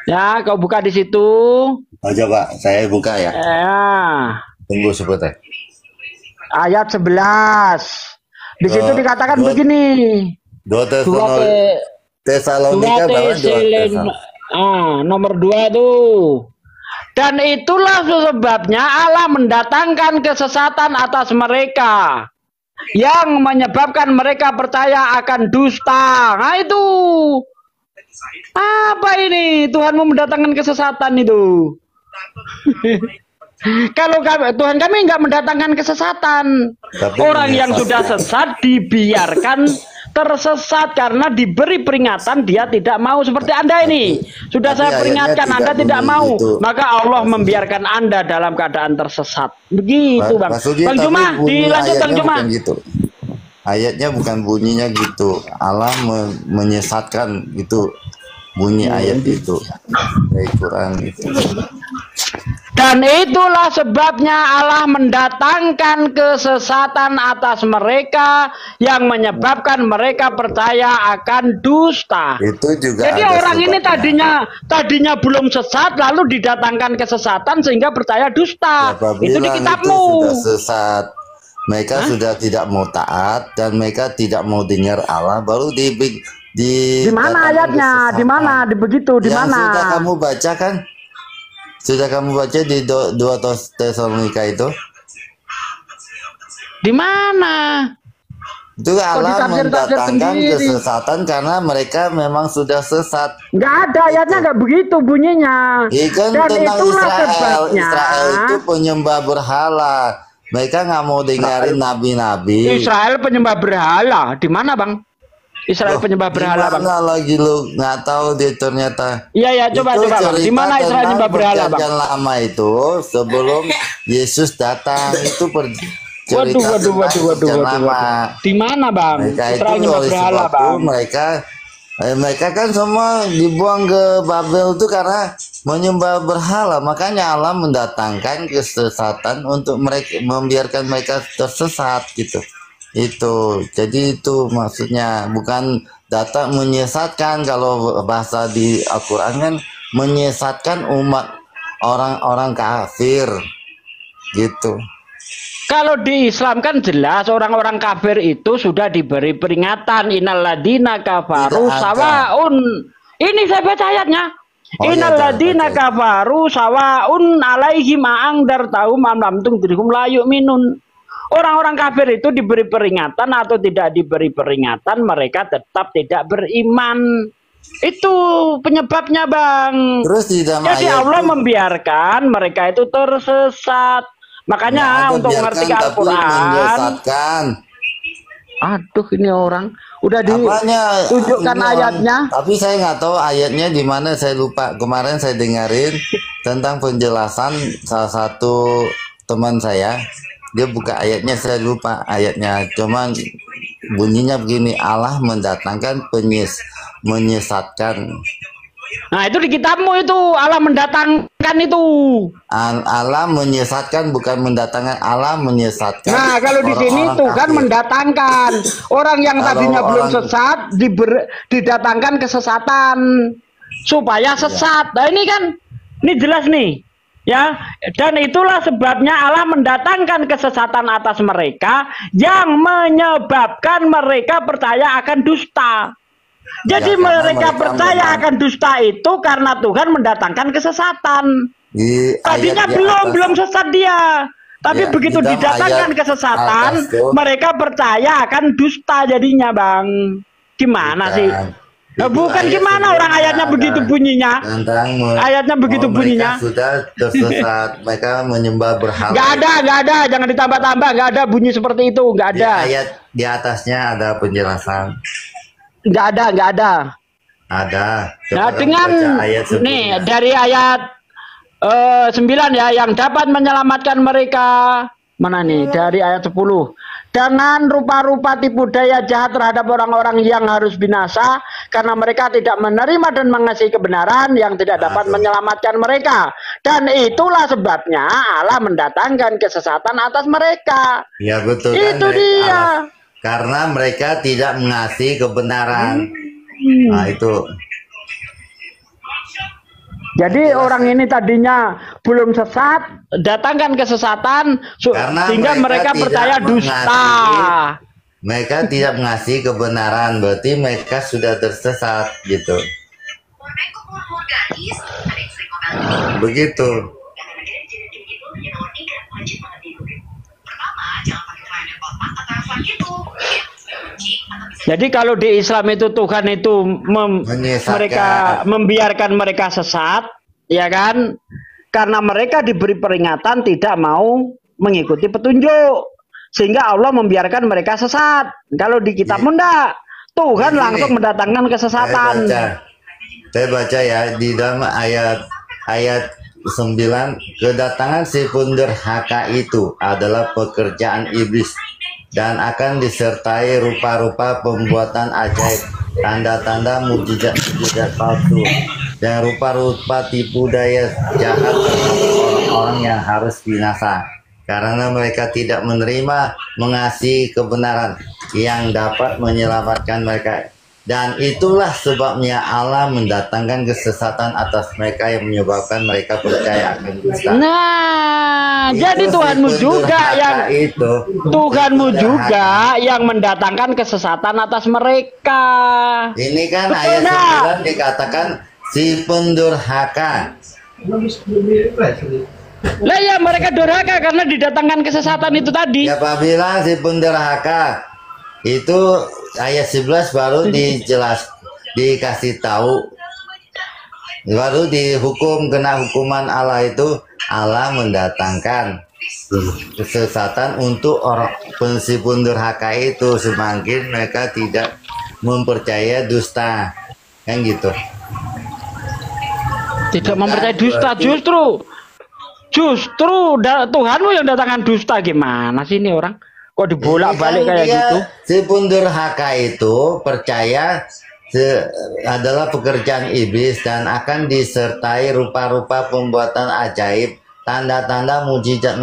Ya, kau buka di situ. Oh, coba saya buka ya. Tunggu sebentar. Ayat 11. Di situ dikatakan begini. 2 Tesalonika nomor 2 tuh. Dan itulah sebabnya Allah mendatangkan kesesatan atas mereka yang menyebabkan mereka percaya akan dusta. Nah itu apa ini? Tuhanmu mendatangkan kesesatan itu. Kalau Tuhan kami nggak mendatangkan kesesatan. Orang yang sudah sesat dibiarkan tersesat karena diberi peringatan dia tidak mau, seperti Anda ini. Sudah saya peringatkan Anda tidak mau, maka Allah membiarkan Anda dalam keadaan tersesat. Begitu Bang. Bang Juma, dilanjut Bang Juma. Gitu. Ayatnya bukan bunyinya gitu. Allah menyesatkan gitu. Bunyi ayat itu dari Quran itu. Dan itulah sebabnya Allah mendatangkan kesesatan atas mereka yang menyebabkan mereka percaya akan dusta. Itu juga. Jadi orang ini tadinya belum sesat lalu didatangkan kesesatan sehingga percaya dusta. Itu di kitabmu. Itu sudah sesat. Mereka sudah tidak mau taat dan mereka tidak mau dengar Allah, baru di mana ayatnya? Di mana? Begitu di mana? Sudah kamu baca kan? Sudah kamu baca di 2 Tesalonika itu? Di mana? Itu Allah mendatangkan kesesatan karena mereka memang sudah sesat. Nggak ada ayatnya, nggak begitu bunyinya. Ikan tentang Israel itu penyembah berhala. Mereka nggak mau dengerin nabi-nabi. Israel penyembah berhala di mana Bang? Israel penyembah berhala Bang. Mana lagi lu nggak tahu dia ternyata. Iya coba Bang. Di mana Israel penyembah berhala Bang? Perjanjian lama itu sebelum Yesus datang itu cerita perjanjian lama. Di mana Bang? Israel penyembah berhala Bang. Mereka kan semua dibuang ke Babel itu karena menyembah berhala, makanya Allah mendatangkan kesesatan untuk mereka, membiarkan mereka tersesat gitu. Itu jadi itu maksudnya, bukan data menyesatkan. Kalau bahasa di Al-Quran kan menyesatkan umat orang-orang kafir gitu. Kalau di Islam kan jelas orang-orang kafir itu sudah diberi peringatan, innalladzina kafaru sawaun. Ini saya baca ayatnya. Innalladzina kafaru sawaun alaihim a'angdartahum am lam tundirhum la yu'minun. Orang-orang kafir itu diberi peringatan atau tidak diberi peringatan, mereka tetap tidak beriman. Itu penyebabnya Bang. Terus jadi Allah membiarkan mereka itu tersesat. Makanya Nggak ada untuk biarkan, mengerti tapi Al-Quran, menyesatkan. aduh ini orang udah Apanya? ditunjukkan Ini orang- ayatnya. Tapi saya nggak tahu ayatnya di mana, saya lupa. Kemarin saya dengerin tentang penjelasan salah satu teman saya. Dia buka ayatnya, saya lupa ayatnya. Cuman bunyinya begini, Allah mendatangkan menyesatkan. Nah itu di kitabmu itu Allah mendatangkan itu. Allah menyesatkan, bukan mendatangkan. Allah menyesatkan. Nah kalau di sini orang-orang tuh kan kafir. mendatangkan orang yang Kalau tadinya belum orang- sesat didatangkan kesesatan supaya sesat. Nah ini kan ini jelas nih ya, dan itulah sebabnya Allah mendatangkan kesesatan atas mereka yang menyebabkan mereka percaya akan dusta. Jadi Ya, karena mereka mereka percaya akan dusta itu karena Tuhan mendatangkan kesesatan. Di Tadinya ayat di belum atas- sesat dia. Tapi Ya, begitu di dalam didatangkan ayat kesesatan, atas tuh. mereka percaya akan dusta jadinya, Bang. Gimana Bukan. sih? Nah, Itu bukan ayat gimana orang sebelumnya ayatnya ada begitu bunyinya. tentang Ayatnya begitu mereka bunyinya. sudah tersesat, mereka menyembah berhala. Nggak ada, jangan ditambah-tambah, nggak ada bunyi seperti itu, nggak Di ada, ayat di atasnya ada penjelasan. nggak ada. Ada. Nah, Coba dengan baca ayat sebelumnya. nih dari ayat 9 ya, yang dapat menyelamatkan mereka. Mana nih? Dari ayat 10. Dengan rupa-rupa tipu daya jahat terhadap orang-orang yang harus binasa karena mereka tidak menerima dan mengasihi kebenaran yang tidak dapat menyelamatkan mereka. Dan itulah sebabnya Allah mendatangkan kesesatan atas mereka. Ya betul kan, Itu dia. karena mereka tidak mengasihi kebenaran. Nah itu. Jadi orang ini tadinya belum sesat, datangkan kesesatan Karena sehingga mereka tidak percaya dusta. mengasihi- Mereka tidak mengasihi kebenaran, berarti mereka sudah tersesat gitu. Begitu. Jadi kalau di Islam itu Tuhan itu Menyesatkan. mereka membiarkan mereka sesat, ya kan? Karena mereka diberi peringatan tidak mau mengikuti petunjuk, sehingga Allah membiarkan mereka sesat. Kalau di kitabmu enggak, Tuhan Ini, langsung mendatangkan kesesatan. Saya baca ya di dalam ayat 9, kedatangan si penderhaka itu adalah pekerjaan iblis dan akan disertai rupa-rupa pembuatan ajaib, tanda-tanda mujizat palsu, dan rupa-rupa tipu daya jahat orang-orang yang harus binasa karena mereka tidak menerima mengasihi kebenaran yang dapat menyelamatkan mereka. Dan itulah sebabnya Allah mendatangkan kesesatan atas mereka yang menyebabkan mereka percaya akan dusta. Nah, Itu jadi si Tuhanmu juga penderhaka yang itu. Tuhanmu Penderhaka. juga yang mendatangkan kesesatan atas mereka. Ini kan Betul ayat nggak? 9 dikatakan si pendurhaka. Lah ya mereka durhaka karena didatangkan kesesatan itu tadi. Siapa bilang si pendurhaka? Itu ayat 11 baru dikasih tahu, baru dihukum, kena hukuman Allah itu. Allah mendatangkan kesesatan untuk orang si pendurhaka itu, semakin mereka tidak mempercaya dusta, kan gitu. Tidak mempercayai dusta, justru Tuhanmu yang datangkan dusta. Gimana sih ini orang? Kok dibolak-balik Ini kan kayak dia, gitu? si pendurhaka itu percaya adalah pekerjaan iblis dan akan disertai rupa-rupa pembuatan ajaib, tanda-tanda mujizat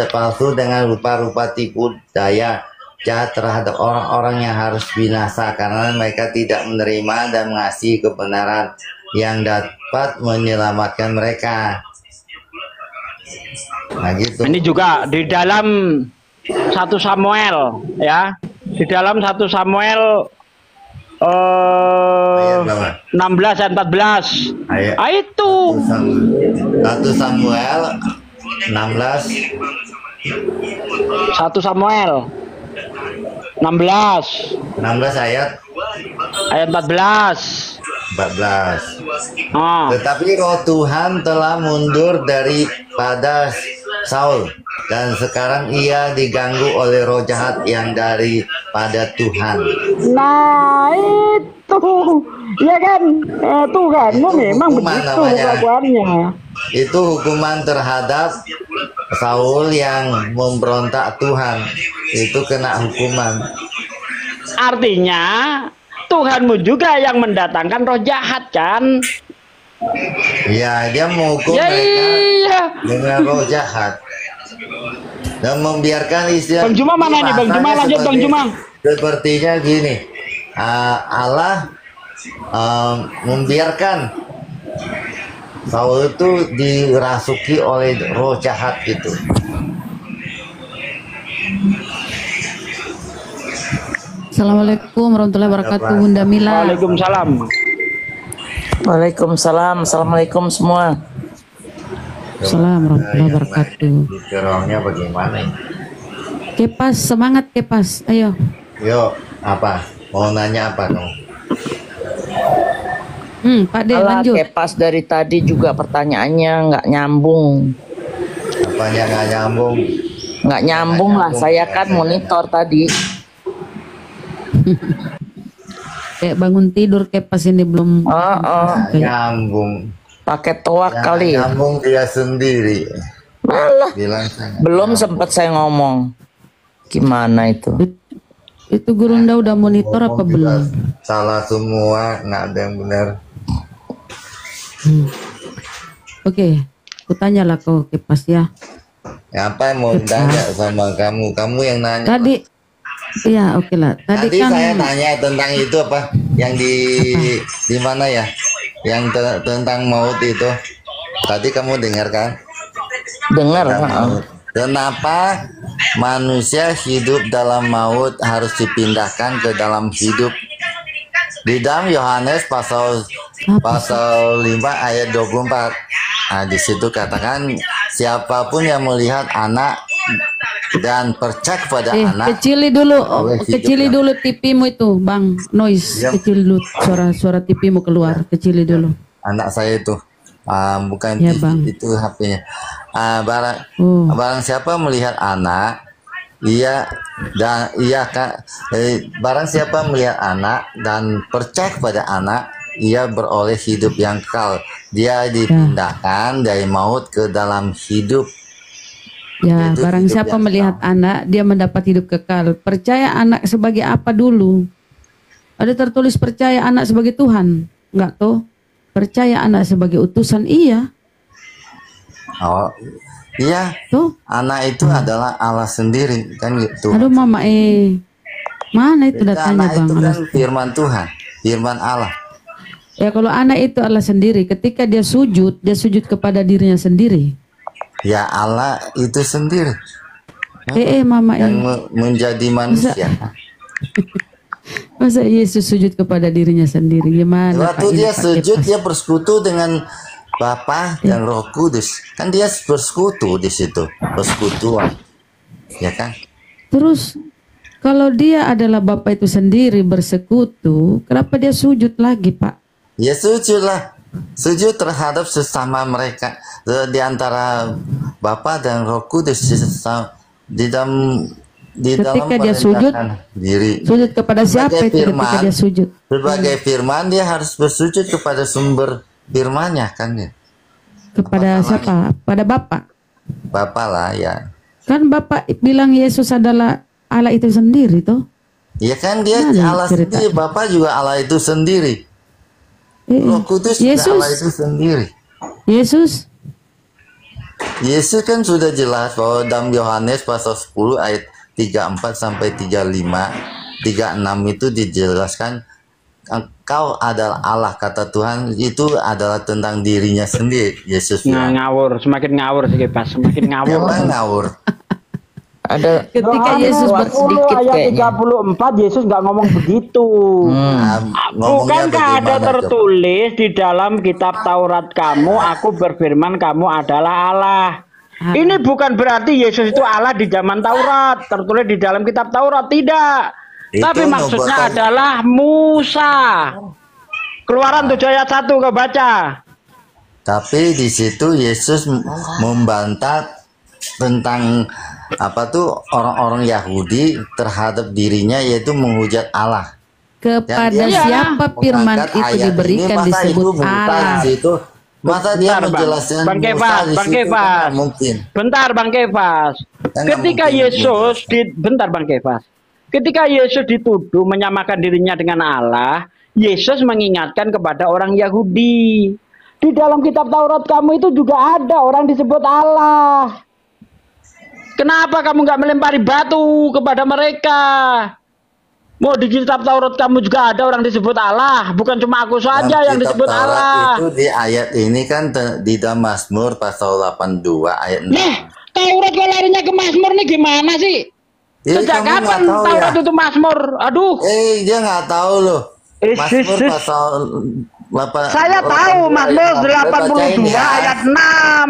palsu dengan rupa-rupa tipu daya jahat terhadap orang-orang yang harus binasa karena mereka tidak menerima dan mengasihi kebenaran yang dapat menyelamatkan mereka. Nah gitu. Ini juga di dalam 1 Samuel ya, di dalam 1 Samuel Ayat berapa? 16 dan 14. Ayat. Itu 1 Samuel 16 1 Samuel 16 ayat ayat 14. 14. Oh. Tetapi roh Tuhan telah mundur daripada Saul dan sekarang ia diganggu oleh roh jahat yang daripada Tuhan. Nah itu, ya kan, Tuhanmu Itu memang hukuman begitu namanya. kelakuannya. Itu hukuman terhadap Saul yang memberontak Tuhan. Itu kena hukuman. Artinya Tuhanmu juga yang mendatangkan roh jahat kan? Ya, dia menghukum Ya mereka iya. dengan roh jahat dan membiarkan istilah. Bang Juma mana nih? Bang Juma lanjut Bang Juma. Sepertinya gini, Allah membiarkan Saul itu dirasuki oleh roh jahat gitu. Assalamualaikum warahmatullahi wabarakatuh, Bunda Mila. Waalaikumsalam. Waalaikumsalam. Assalamualaikum semua. Assalamualaikum warahmatullahi wabarakatuh. Dikerongnya bagaimana? Kepas, semangat Kepas, ayo. Yuk, apa? Mau nanya apa kamu? Pak De, Alah, lanjut. Kepas dari tadi juga pertanyaannya nggak nyambung. Apanya nggak nyambung? Nggak nyambung lah, saya kan monitor tadi. Kayak bangun tidur Kepas ini belum. Nggak nyambung. Pakai toak Yang kali ya. nyambung dia sendiri. Alah, Bilang saya. belum sempat saya ngomong. Gimana itu? Itu Gurunda udah monitor apa Ngomong juga belum? salah semua, nggak ada yang benar. Oke, aku tanyalah kau Kepas ya. Apa yang mau tanya sama kamu? Kamu yang nanya. Tadi, iya oke lah. Tadi kan saya tanya tentang itu apa? Yang di mana ya? Yang tentang maut itu. Tadi kamu dengar kan? Dengar. Kenapa manusia hidup dalam maut harus dipindahkan ke dalam hidup? Di dalam Yohanes pasal 5 ayat 24. Nah, di situ katakan siapapun yang melihat anak dan percaya kepada anak. kecili dulu, oleh hidup kecili yang- dulu TV-mu itu, Bang. Noise, Ya. kecil dulu suara TV-mu keluar, kecili dulu. Anak saya itu bukan Ya, TV, Bang. itu HP-nya. Barang Oh. barang siapa melihat anak, barang siapa melihat anak dan percaya kepada anak, ia beroleh hidup yang kekal. Dia dipindahkan dari maut ke dalam hidup. Ya, Itu barang hidup siapa yang melihat anak, dia mendapat hidup kekal. Percaya anak sebagai apa dulu? Ada tertulis percaya anak sebagai Tuhan, enggak toh? Percaya anak sebagai utusan, iya. Oh, iya. Tuh. Anak itu adalah Allah sendiri, kan gitu. Aduh Mama mana itu Itu datanya anak Bang? itu kan firman Tuhan, firman Allah. Ya kalau anak itu Allah sendiri, ketika dia sujud kepada dirinya sendiri. Ya Allah itu sendiri Mama yang menjadi manusia. Masa Yesus sujud kepada dirinya sendiri? Gimana? Waktu Pak, ini, dia Pak sujud, Kepas? dia bersekutu dengan Bapa dan Roh Kudus. Kan dia bersekutu di situ, persekutuan, ya kan? Terus kalau dia adalah Bapa itu sendiri bersekutu, kenapa dia sujud lagi, Pak? Ya sujudlah, sujud terhadap sesama mereka di antara Bapa dan Roh Kudus di dalam Ketika dia sujud, merendahkan diri. sujud kepada siapa Sebagai itu ketika dia sujud? Sebagai firman dia harus bersujud kepada sumber firmannya kan ya. Kepada siapa? Pada Bapa. Bapa lah ya. Kan Bapak bilang Yesus adalah Allah itu sendiri toh? Ya kan dia Mana Allah cerita? sendiri, Bapa juga Allah itu sendiri. Roh Kudus juga Yesus, Allah itu sendiri. Yesus kan sudah jelas bahwa dalam Yohanes pasal 10 ayat 34 sampai 35, 36 itu dijelaskan engkau adalah Allah, kata Tuhan itu adalah tentang dirinya sendiri. Yesus bilang. Semakin ngawur sih Kepas, semakin ngawur. Emang ngawur. Ada ketika Yohanes Yesus 20 sedikit ayat kayaknya. 34 Yesus nggak ngomong begitu. Ngomongnya Bukankah ada bagaimana, coba? tertulis di dalam kitab Taurat kamu, aku berfirman kamu adalah Allah. Ini bukan berarti Yesus itu Allah di zaman Taurat, tertulis di dalam kitab Taurat, tidak. Itu Tapi maksudnya nubuatan. adalah Musa. Keluaran 7 ayat 1 kau baca. Tapi di situ Yesus membantah tentang apa tuh orang-orang Yahudi terhadap dirinya, yaitu menghujat Allah. Kepada Dan dia siapa firman mengangkat itu ayat ini, diberikan masa disebut itu Allah. itu masa dia Bentar, Bang. menjelaskan Bang Musa Kefas, di Bang situ, Kefas. kan nggak mungkin. Bentar Bang Kefas. Kan nggak Ketika mungkin Yesus menjelaskan. bentar Bang Kefas. Ketika Yesus dituduh menyamakan dirinya dengan Allah, Yesus mengingatkan kepada orang Yahudi. Di dalam kitab Taurat kamu itu juga ada orang disebut Allah. Kenapa kamu nggak melempari batu kepada mereka? Mau di kitab Taurat kamu juga ada orang disebut Allah, bukan cuma aku saja yang Kitab disebut Taurat Allah. itu di ayat ini kan di dalam Mazmur pasal 82 ayat 6. Nah, Taurat kok larinya ke Mazmur nih gimana sih? Sejak kamu kapan nggak tahu Taurat ya? itu Mazmur? Aduh. Dia nggak tahu loh. Mazmur pasal 8. Saya tahu Mazmur 82 ayat 6.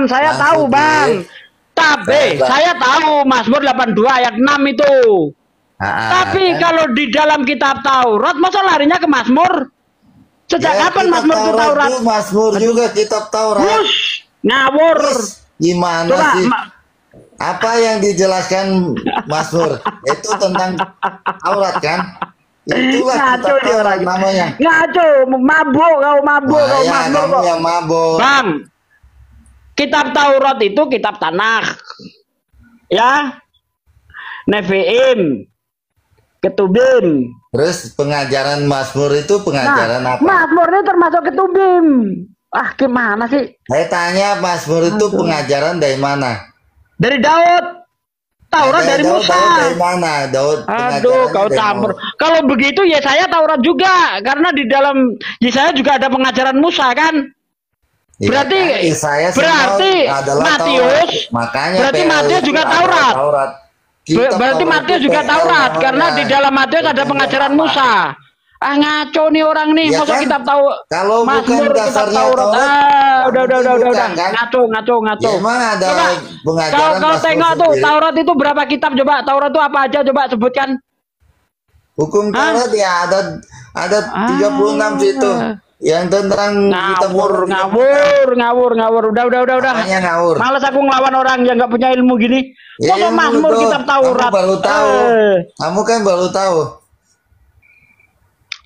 Saya tahu, Bang. Tapi saya tahu Mazmur 82 ayat 6 itu. Tapi kalau di dalam kitab Taurat masa larinya ke Mazmur? Sejak kapan Mazmur itu Taurat? Mazmur juga kitab Taurat. Wush, ngawur. Gimana Coba, sih? Apa yang dijelaskan Mazmur? Itu tentang Taurat kan? Itulah ngaco kitab dia Taurat orang. namanya. Ngaco, mabuk kau mabuk kau Ya, Mazmur kamu kok. yang mabuk. Bang, kitab Taurat itu kitab Tanakh. Ya. Nevi'im, Ketubim. Terus pengajaran Mazmur itu pengajaran apa? Mazmur ini termasuk Ketubim. Ah, gimana sih? Saya tanya Mazmur itu pengajaran dari mana? Dari Daud. Taurat dari Daud, Musa. Daud dari mana? Daud. Aduh, kau pengajarannya dari campur. mana? Kalau begitu ya saya Taurat juga, karena di dalam Yesaya juga ada pengajaran Musa kan. Ya, Berarti kan, Yesaya semua berarti adalah Matius, Taurat. Makanya berarti PL Matius itu juga adalah Taurat. Kitab Berarti Taurat Matius itu juga PL Taurat, namanya. karena di dalam Matius ada pengajaran Musa. Ah, ngaco nih orang nih, Ya masa kan? kitab tahu Kalau bukan Mazmur kitab dasarnya Taurat. Taurat, Udah, bukan, kan? ngaco. Ya, emang ada Coba, pengajaran kau Mazmur tengok tuh sendiri. Taurat itu berapa kitab coba? Taurat itu apa aja coba sebutkan? Hukum Taurat ya ada 36 situ. Yang tentang kitab ngawur. Udah. Apanya ngawur? Males aku ngelawan orang yang nggak punya ilmu gini. Ya, Masa Mazmur ilmu kitab tuh. Taurat. Kamu baru tahu. Kamu kan baru tahu.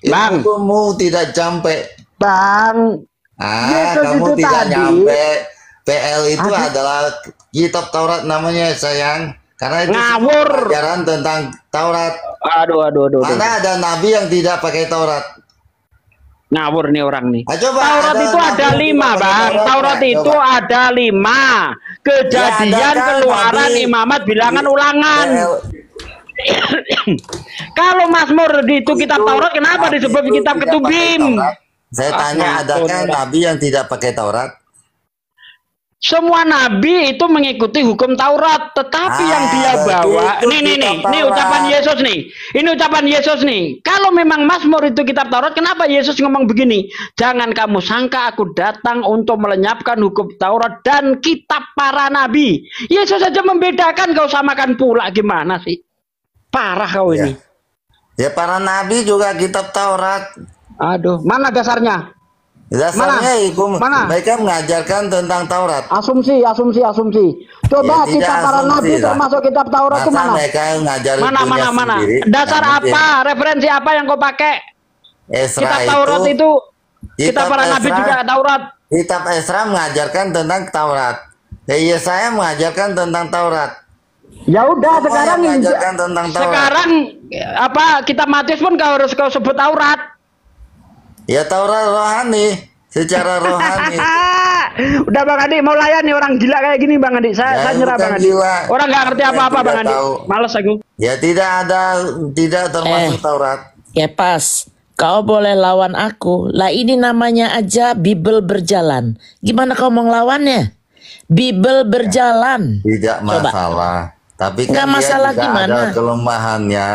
Bang. Ilmumu tidak sampai. Bang. Yesus Kamu itu tidak tadi. nyampe. PL itu adalah kitab Taurat namanya, sayang. Karena itu Ngawur. pelajaran tentang Taurat. Aduh. Mana ada nabi yang tidak pakai Taurat? Ngawur nih orang nih. Coba, Taurat itu ada 5, Bang. Taurat itu ada 5. Kejadian, Ya, ada kan, Keluaran, Nabi. Imamat, Bilangan, Ulangan. Kalau Mazmur itu kitab Taurat, kenapa disebut kitab Ketubim? Saya tanya, adakah nabi yang tidak pakai Taurat? Semua nabi itu mengikuti hukum Taurat, tetapi yang dia berarti bawa, itu nih, kitab ini Taurat. ucapan Yesus nih. Ini ucapan Yesus nih. Kalau memang Mazmur itu kitab Taurat, kenapa Yesus ngomong begini? Jangan kamu sangka aku datang untuk melenyapkan hukum Taurat dan kitab para nabi. Yesus saja membedakan, kau samakan pula, gimana sih? Parah kau ini. Ya, para nabi juga kitab Taurat. Aduh, mana dasarnya? Dasarnya hukum. Mana? Mereka mengajarkan tentang Taurat. Asumsi. Coba Ya, tidak kitab para asumsi nabi lah. termasuk kitab Taurat itu Masa mana? mereka ngajarin punya Mana? sendiri? Dasar Nggak mungkin. apa? Referensi apa yang kau pakai? Esra Kitab Taurat itu kitab para nabi Esra- juga Taurat. Kitab Esra mengajarkan tentang Taurat. Yesaya mengajarkan tentang Taurat. Ya udah, Semua sekarang yang mengajarkan tentang Taurat. sekarang apa kitab Matius pun kau harus kau sebut Taurat. Ya, Taurat rohani, secara rohani. Udah Bang Adi, mau layan nih orang gila kayak gini Bang Adi. Saya nyerah bukan Bang Adi. gila. Orang nggak ngerti Yang apa-apa tidak Bang Adi. tahu. Males aku. Ya, tidak termasuk Taurat. Ya pas, kau boleh lawan aku. Lah ini namanya aja Bible berjalan. Gimana kau mau ngelawannya? Bible berjalan. Tidak Coba. masalah. Tapi Nggak kan dia masalah juga gimana? ada kelemahannya.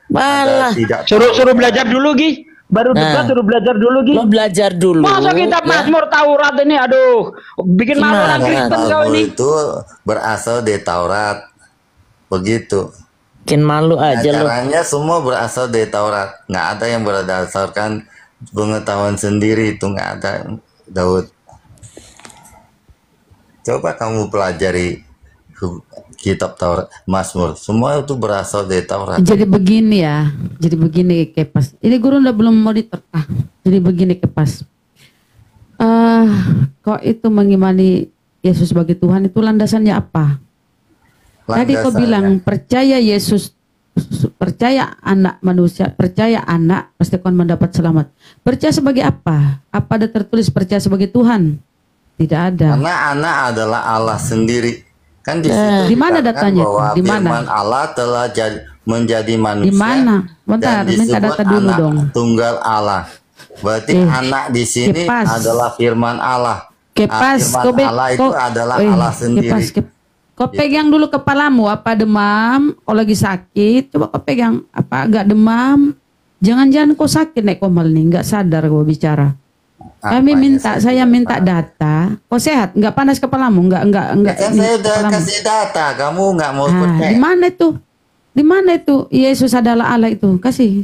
Malah. Ada tidak Suruh belajar dulu Gi. Baru debat suruh belajar dulu Gi. Lo belajar dulu. Masa kitab ya. Mazmur Taurat ini, aduh, bikin malu orang Gimana? Kristen kau Mazmur ini. itu berasal dari Taurat. Begitu. Bikin malu aja lo. Acaranya semua berasal dari Taurat. Nggak ada yang berdasarkan pengetahuan sendiri, itu nggak ada, Daud. Coba kamu pelajari kitab Taurat, Mazmur, semua itu berasal dari Taurat. Jadi begini ya, jadi begini Kepas. Ini guru udah belum mau diterka. Jadi begini Kepas. Kok itu mengimani Yesus sebagai Tuhan itu landasannya apa? Tadi kau bilang percaya Yesus, percaya anak manusia, percaya anak pasti akan mendapat selamat. Percaya sebagai apa? Apa ada tertulis percaya sebagai Tuhan? Tidak ada. Karena anak adalah Allah sendiri. Kan di situ di mana dikatakan datanya? bahwa Di mana? firman Allah telah menjadi manusia. Di mana? Bentar, dan minta disebut data dulu anak dong. tunggal Allah. Berarti anak di sini Kepas. adalah firman Allah. Kepas, Firman Allah itu adalah Allah sendiri. Kau pegang dulu kepalamu, apa demam? Kau lagi sakit, coba kau pegang. Apa agak demam? Jangan-jangan kau sakit nek komal nih, nggak sadar kau bicara. Kami minta, saya minta data. Kau sehat? Nggak panas kepalamu? Nggak. Kan saya udah kasih data, kamu nggak mau percaya. Di mana itu? Di mana itu? Yesus adalah Allah itu. Kasih.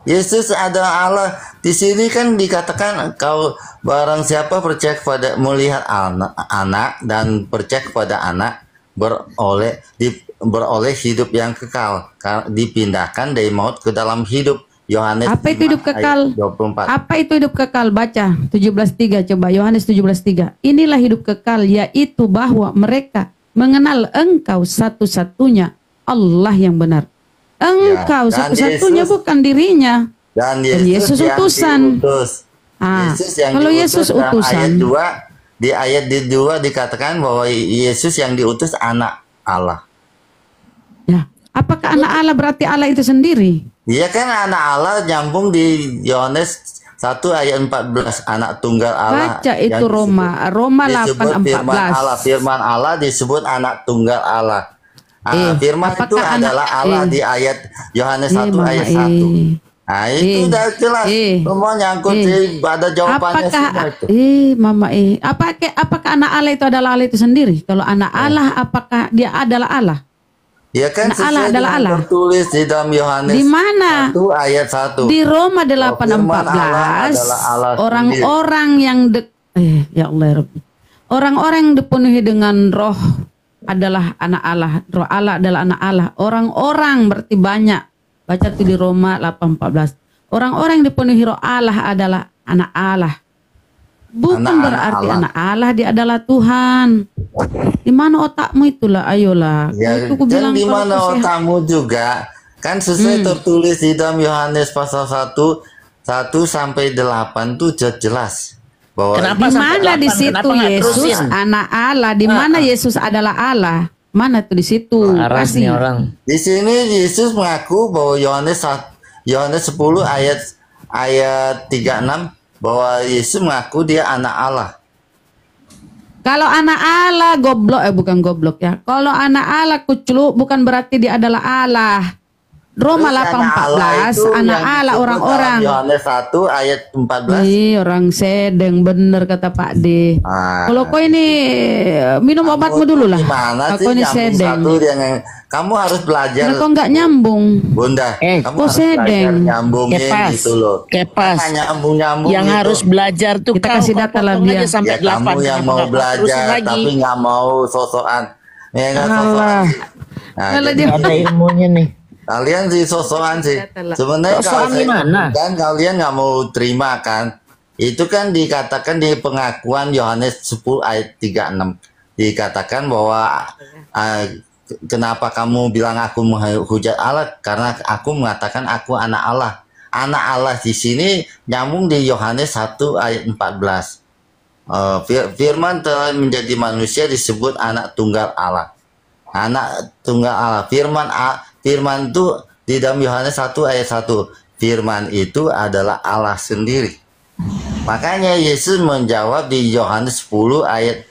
Yesus adalah Allah. Di sini kan dikatakan kau barang siapa percaya kepada melihat anak dan percaya kepada anak beroleh hidup yang kekal, dipindahkan dari maut ke dalam hidup. Yohanes apa itu hidup kekal? 24. Apa itu hidup kekal? Baca 17:3 coba, Yohanes 17:3. Inilah hidup kekal, yaitu bahwa mereka mengenal Engkau satu-satunya Allah yang benar. Engkau satu-satunya, bukan dirinya. Dan Yesus utusan. Yesus yang kalau diutus Yesus dalam utusan. ayat 2 dikatakan bahwa Yesus yang diutus anak Allah. Ya, apakah anak Allah berarti Allah itu sendiri? Iya kan, anak Allah nyambung di Yohanes 1 ayat 14, anak tunggal Allah. Baca itu Roma 8:14. Firman Allah disebut anak tunggal Allah. Firman itu adalah Allah di ayat Yohanes 1 ayat 1. Nah itu udah jelas, semua nyangkut pada jawabannya semua itu. Apakah anak Allah itu adalah Allah itu sendiri? Kalau anak Allah, apakah dia adalah Allah? Ya kan, Allah adalah Allah. Tertulis di dalam Yohanes di mana? 1 ayat 1. Di Roma 8:14. Orang-orang yang ya Allah ya Rabbi. Orang-orang yang dipenuhi dengan roh adalah anak Allah. Roh Allah adalah anak Allah. Orang-orang berarti banyak. Baca tuh di Roma 8:14. Orang-orang yang dipenuhi roh Allah adalah anak Allah. Bukan berarti anak Allah dia adalah Tuhan. Di mana otakmu itulah, ayolah. Ya, itu dan di mana otakmu juga kan sesuai tertulis di dalam Yohanes pasal 1 sampai 8 tuh jelas bahwa di mana di situ Yesus anak Allah, di mana Yesus adalah Allah. Mana tuh di situ? Pasti orang. Di sini Yesus mengaku bahwa Yohanes 10 ayat 36 bahwa Yesus mengaku dia anak Allah. Kalau anak Allah goblok, bukan goblok ya. Kalau anak Allah kucluk bukan berarti dia adalah Allah. Roma 8:14 anak Allah orang-orang. Yohanes 1 ayat 14. Orang sedeng bener kata Pak D. Kalau kau ini minum obatmu dulu lah. Aku ini sedeng. Kamu harus belajar. Kok nggak nyambung, Bunda? Kamu kok sedeng? Nyambungin gitu loh. Kepas. Nyambung yang gitu. harus belajar tuh kita kasih data lah biar sampai 8. Kamu yang mau belajar tapi nggak mau sosokan. Ya nggak sosokan. Ada ilmunya nih. Kalian sih sosokan sih. Sebenarnya kan kalian nggak mau terima kan. Itu kan dikatakan di pengakuan Yohanes 10 ayat 36. Dikatakan bahwa kenapa kamu bilang aku menghujat Allah? Karena aku mengatakan aku anak Allah. Anak Allah di sini nyambung di Yohanes 1 ayat 14. Firman telah menjadi manusia disebut anak tunggal Allah. Anak tunggal Allah. Firman itu di dalam Yohanes 1 ayat 1. Firman itu adalah Allah sendiri. Makanya Yesus menjawab di Yohanes 10 ayat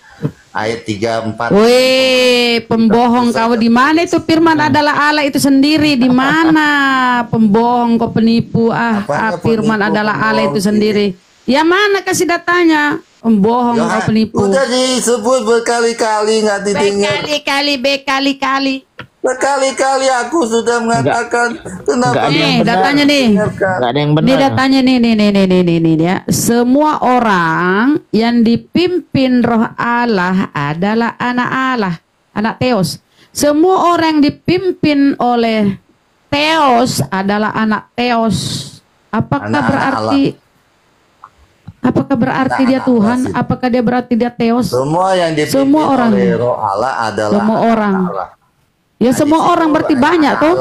3-4. Wih, pembohong kau, di mana itu firman adalah Allah itu sendiri? Di mana? Pembohong kau, penipu. Firman adalah Allah itu sendiri. Ya mana kasih datanya? Pembohong kau, penipu. Udah disebut berkali-kali nggak didengar. Berkali-kali. Berkali-kali aku sudah mengatakan kenapa datanya nih. Nggak ada yang benar. Ini datanya nih ya. Semua orang yang dipimpin roh Allah adalah anak Allah. anak Theos. Semua orang yang dipimpin oleh Theos adalah anak Theos. Apakah berarti dia Tuhan? Apakah dia berarti dia Theos? Semua yang dipimpin oleh Roh Allah adalah semua orang. Allah. Ya semua orang berarti banyak tuh.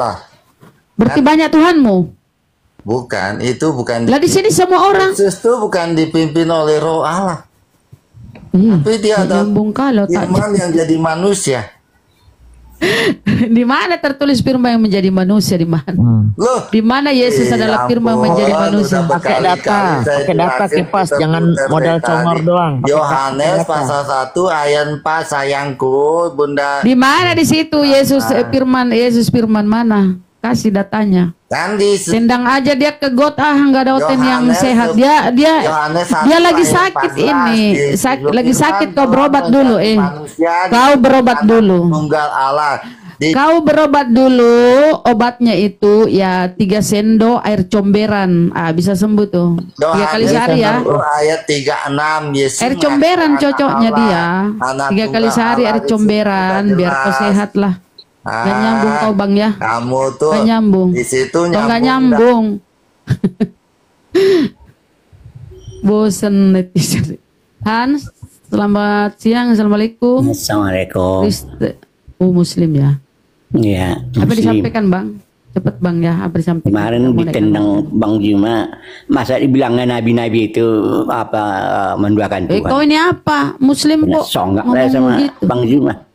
Berarti banyak Tuhanmu. Bukan, itu bukan. Lah di sini semua orang. Yesus itu bukan dipimpin oleh Roh Allah. Tapi dia ada firman yang jadi manusia. Di mana tertulis firman yang menjadi manusia di mana? Loh, di mana Yesus adalah firman menjadi manusia? Pakai data kipas, jangan modal congor doang. Yohanes pasal 1 ayat 4, sayangku, Bunda. Di mana di situ Yesus firman mana? Kasih datanya. Kan tendang aja dia ke got, nggak ada hotel yang sehat. Dia lagi sakit ini. Lagi sakit, kau berobat dulu Kau berobat dulu. Kau berobat dulu, obatnya itu ya 3 sendok air comberan. Bisa sembuh tuh. 3 kali sehari ya. Ayat 36 Yesus. Air comberan cocoknya dia. 3 kali sehari air comberan biar kau sehat lah. Gak nyambung kau Bang ya. Kamu tuh gak nyambung. Di situ nyambung. Gak nyambung. Bosen netizen. Hans, selamat siang. Assalamualaikum. Assalamualaikum. Muslim ya. Iya. Apa disampaikan Bang? Cepet Bang ya. Apa disampaikan? Kemarin ditendang Bang Juma. Masa dibilangnya nabi-nabi itu apa menduakan Tuhan? Kau ini apa? Muslim kok? Songgak lah sama gitu. Bang Juma.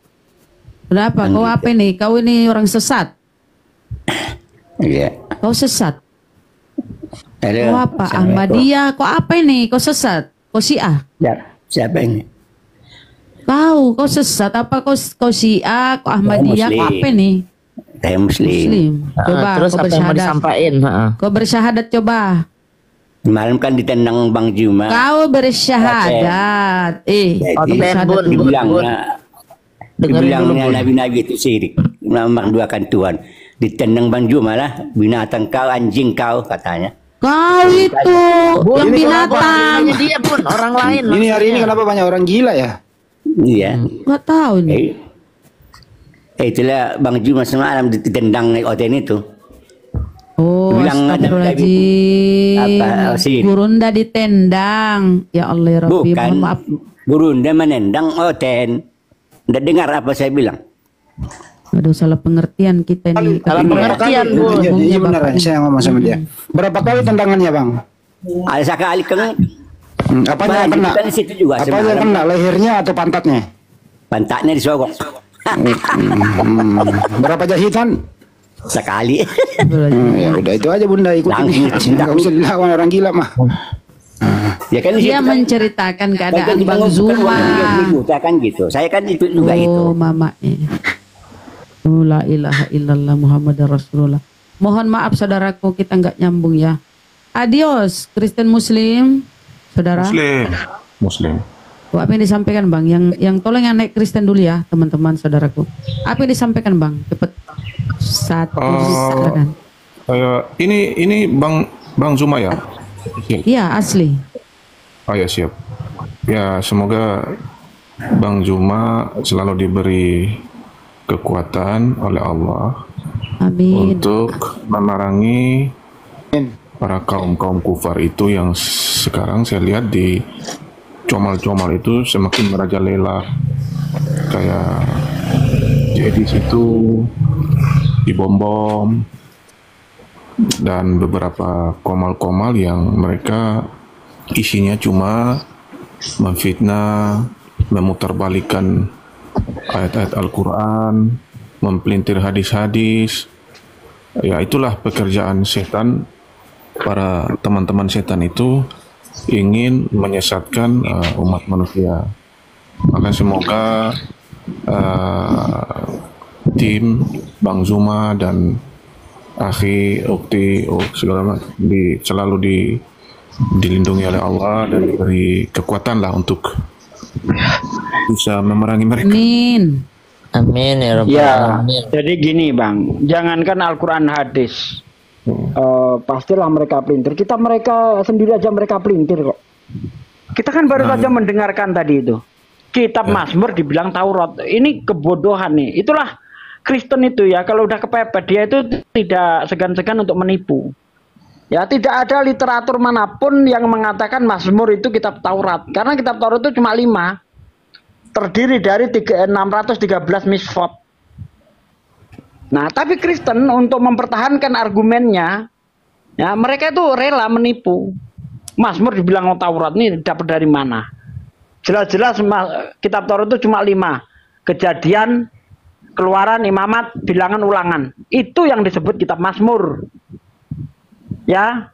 Kenapa? Kau apa nih? Kau ini orang sesat? Iya. Kau sesat? Kau apa? Ahmadiyah? Kau apa ini? Kau sesat? Kau Syiah? Ya, siapa ini? Kau sesat? Apa kau Syiah? Kau Ahmadiyah? Kau apa nih? Saya Muslim. Coba terus kau apa yang mau disampaikan? Kau bersyahadat coba. Kemarin kan ditendang Bang Juma. Kau bersyahadat. Dibilangnya nabi-nabi itu syirik, menduakan Tuhan. Ditendang Bang Juma lah, binatang kau, anjing kau katanya. Kau itu yang binatang. Dia pun orang lain. Ini hari ini kenapa banyak orang gila ya? Iya. Nggak tahu nih. Itulah Bang Juma semalam ditendang hotel itu. Oh, astagfirullahaladzim. Gurunda ditendang. Ya Allah ya Rabbi, bukan, maaf. Gurunda menendang hotel. Udah dengar apa saya bilang? Aduh, salah pengertian kita nih. Salah pengertian, Bu. Iya benar, saya ngomong sama dia. Berapa kali tendangannya, Bang? Ada sekali kan. Apa yang kena? Apa yang kena? Lehernya atau pantatnya? Pantatnya disogok. Berapa jahitan? Sekali. Ya udah itu aja Bunda, ikutin. Enggak usah dilawan orang gila mah. Ya kan dia menceritakan keadaan Bang Zuma. Kan gitu. Saya kan itu juga itu. Oh, mama. La ilaha illallah Muhammadar Rasulullah. Mohon maaf saudaraku, kita nggak nyambung ya. Adios, Kristen Muslim, saudara. Muslim. Apa yang disampaikan Bang? Yang tolong yang naik Kristen dulu ya, teman-teman saudaraku. Apa yang disampaikan Bang? Cepet. Silakan. Ini Bang Zuma ya? Iya, asli. Oh ya, siap. Ya, semoga Bang Zuma selalu diberi kekuatan oleh Allah. Amin. Untuk memerangi para kaum kufar itu yang sekarang saya lihat di comal-comal itu semakin merajalela. Kayak jadi situ dibom-bom dan beberapa komal-komal yang mereka isinya cuma memfitnah, memutarbalikkan ayat-ayat Al-Quran, mempelintir hadis-hadis. Ya itulah pekerjaan setan. Para teman-teman setan itu ingin menyesatkan umat manusia. Maka semoga tim Bang Zuma dan Akhi, Ukti, segala macam selalu dilindungi oleh Allah dan diberi kekuatan lah untuk bisa memerangi mereka. Amin. Amin ya Rabbal alamin. Jadi gini Bang, jangankan Al-Quran hadis, pastilah mereka pelintir. Mereka sendiri aja mereka pelintir kok. Kita kan baru saja mendengarkan tadi itu. Kitab Mazmur dibilang Taurat. Ini kebodohan nih. Itulah Kristen itu ya, kalau udah kepepet dia itu tidak segan-segan untuk menipu. Ya, tidak ada literatur manapun yang mengatakan Mazmur itu kitab Taurat. Karena kitab Taurat itu cuma 5. Terdiri dari 613 misfot. Nah, tapi Kristen untuk mempertahankan argumennya, ya mereka itu rela menipu. Mazmur dibilang Taurat, ini dapat dari mana? Jelas-jelas kitab Taurat itu cuma 5. Kejadian, Keluaran, Imamat, Bilangan, Ulangan. Itu yang disebut kitab Mazmur. Ya,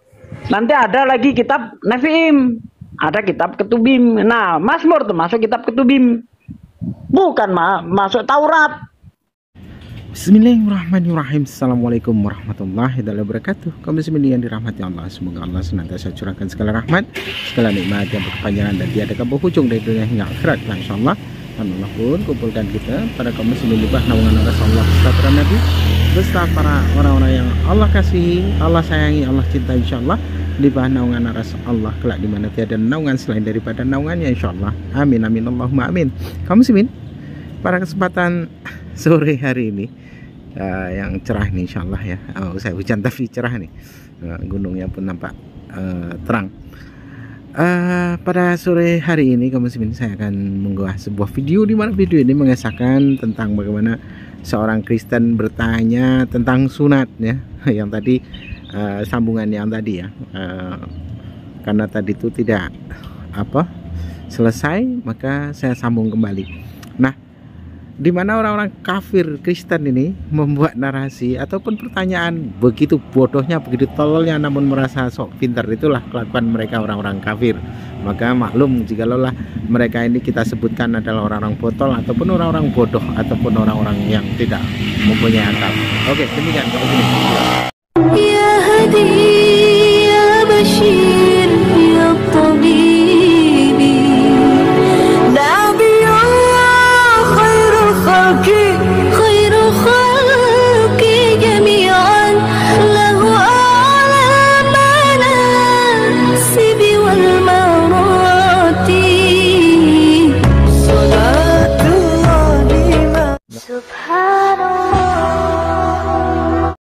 nanti ada lagi kitab Nevi'im, ada kitab Ketubim. Nah, Mazmur termasuk kitab Ketubim, bukan masuk Taurat. Bismillahirrahmanirrahim. Assalamualaikum warahmatullahi wabarakatuh. Kaum muslimin yang dirahmati Allah, semoga Allah senantiasa curahkan segala rahmat, segala nikmat yang berkepanjangan dan tiada berhujung dari dunia hingga akhirat. Insyaallah Allah pun kumpulkan kita pada kaum muslimin di bawah naungan Rasulullah beserta Nabi, beserta para orang-orang yang Allah kasihi, Allah sayangi, Allah cinta, insyaallah di bawah naungan Allah kelak di mana tiada naungan selain daripada naungannya, insyaallah. Amin amin Allahumma amin. Kaum muslimin, pada kesempatan sore hari ini yang cerah nih insyaallah ya. Usai hujan tapi cerah nih. Gunungnya pun nampak terang. Pada sore hari ini kaum muslimin, saya akan mengunggah sebuah video di mana video ini mengesahkan tentang bagaimana seorang Kristen bertanya tentang sunat ya. Yang tadi sambungan yang tadi ya. Karena tadi itu tidak selesai, maka saya sambung kembali. Nah, di mana orang-orang kafir Kristen ini membuat narasi ataupun pertanyaan begitu bodohnya, begitu tololnya, namun merasa sok pintar. Itulah kelakuan mereka orang-orang kafir. Maka maklum jika lelah mereka ini kita sebutkan adalah orang-orang botol ataupun orang-orang bodoh ataupun orang-orang yang tidak mempunyai akal. Oke, demikian. Ya Hadi ya Bashir ya Tabibi Nabiyullah khairul khalqi khairul khalqi jami'an lahu a'la manasibi wal marati Salatullah subhan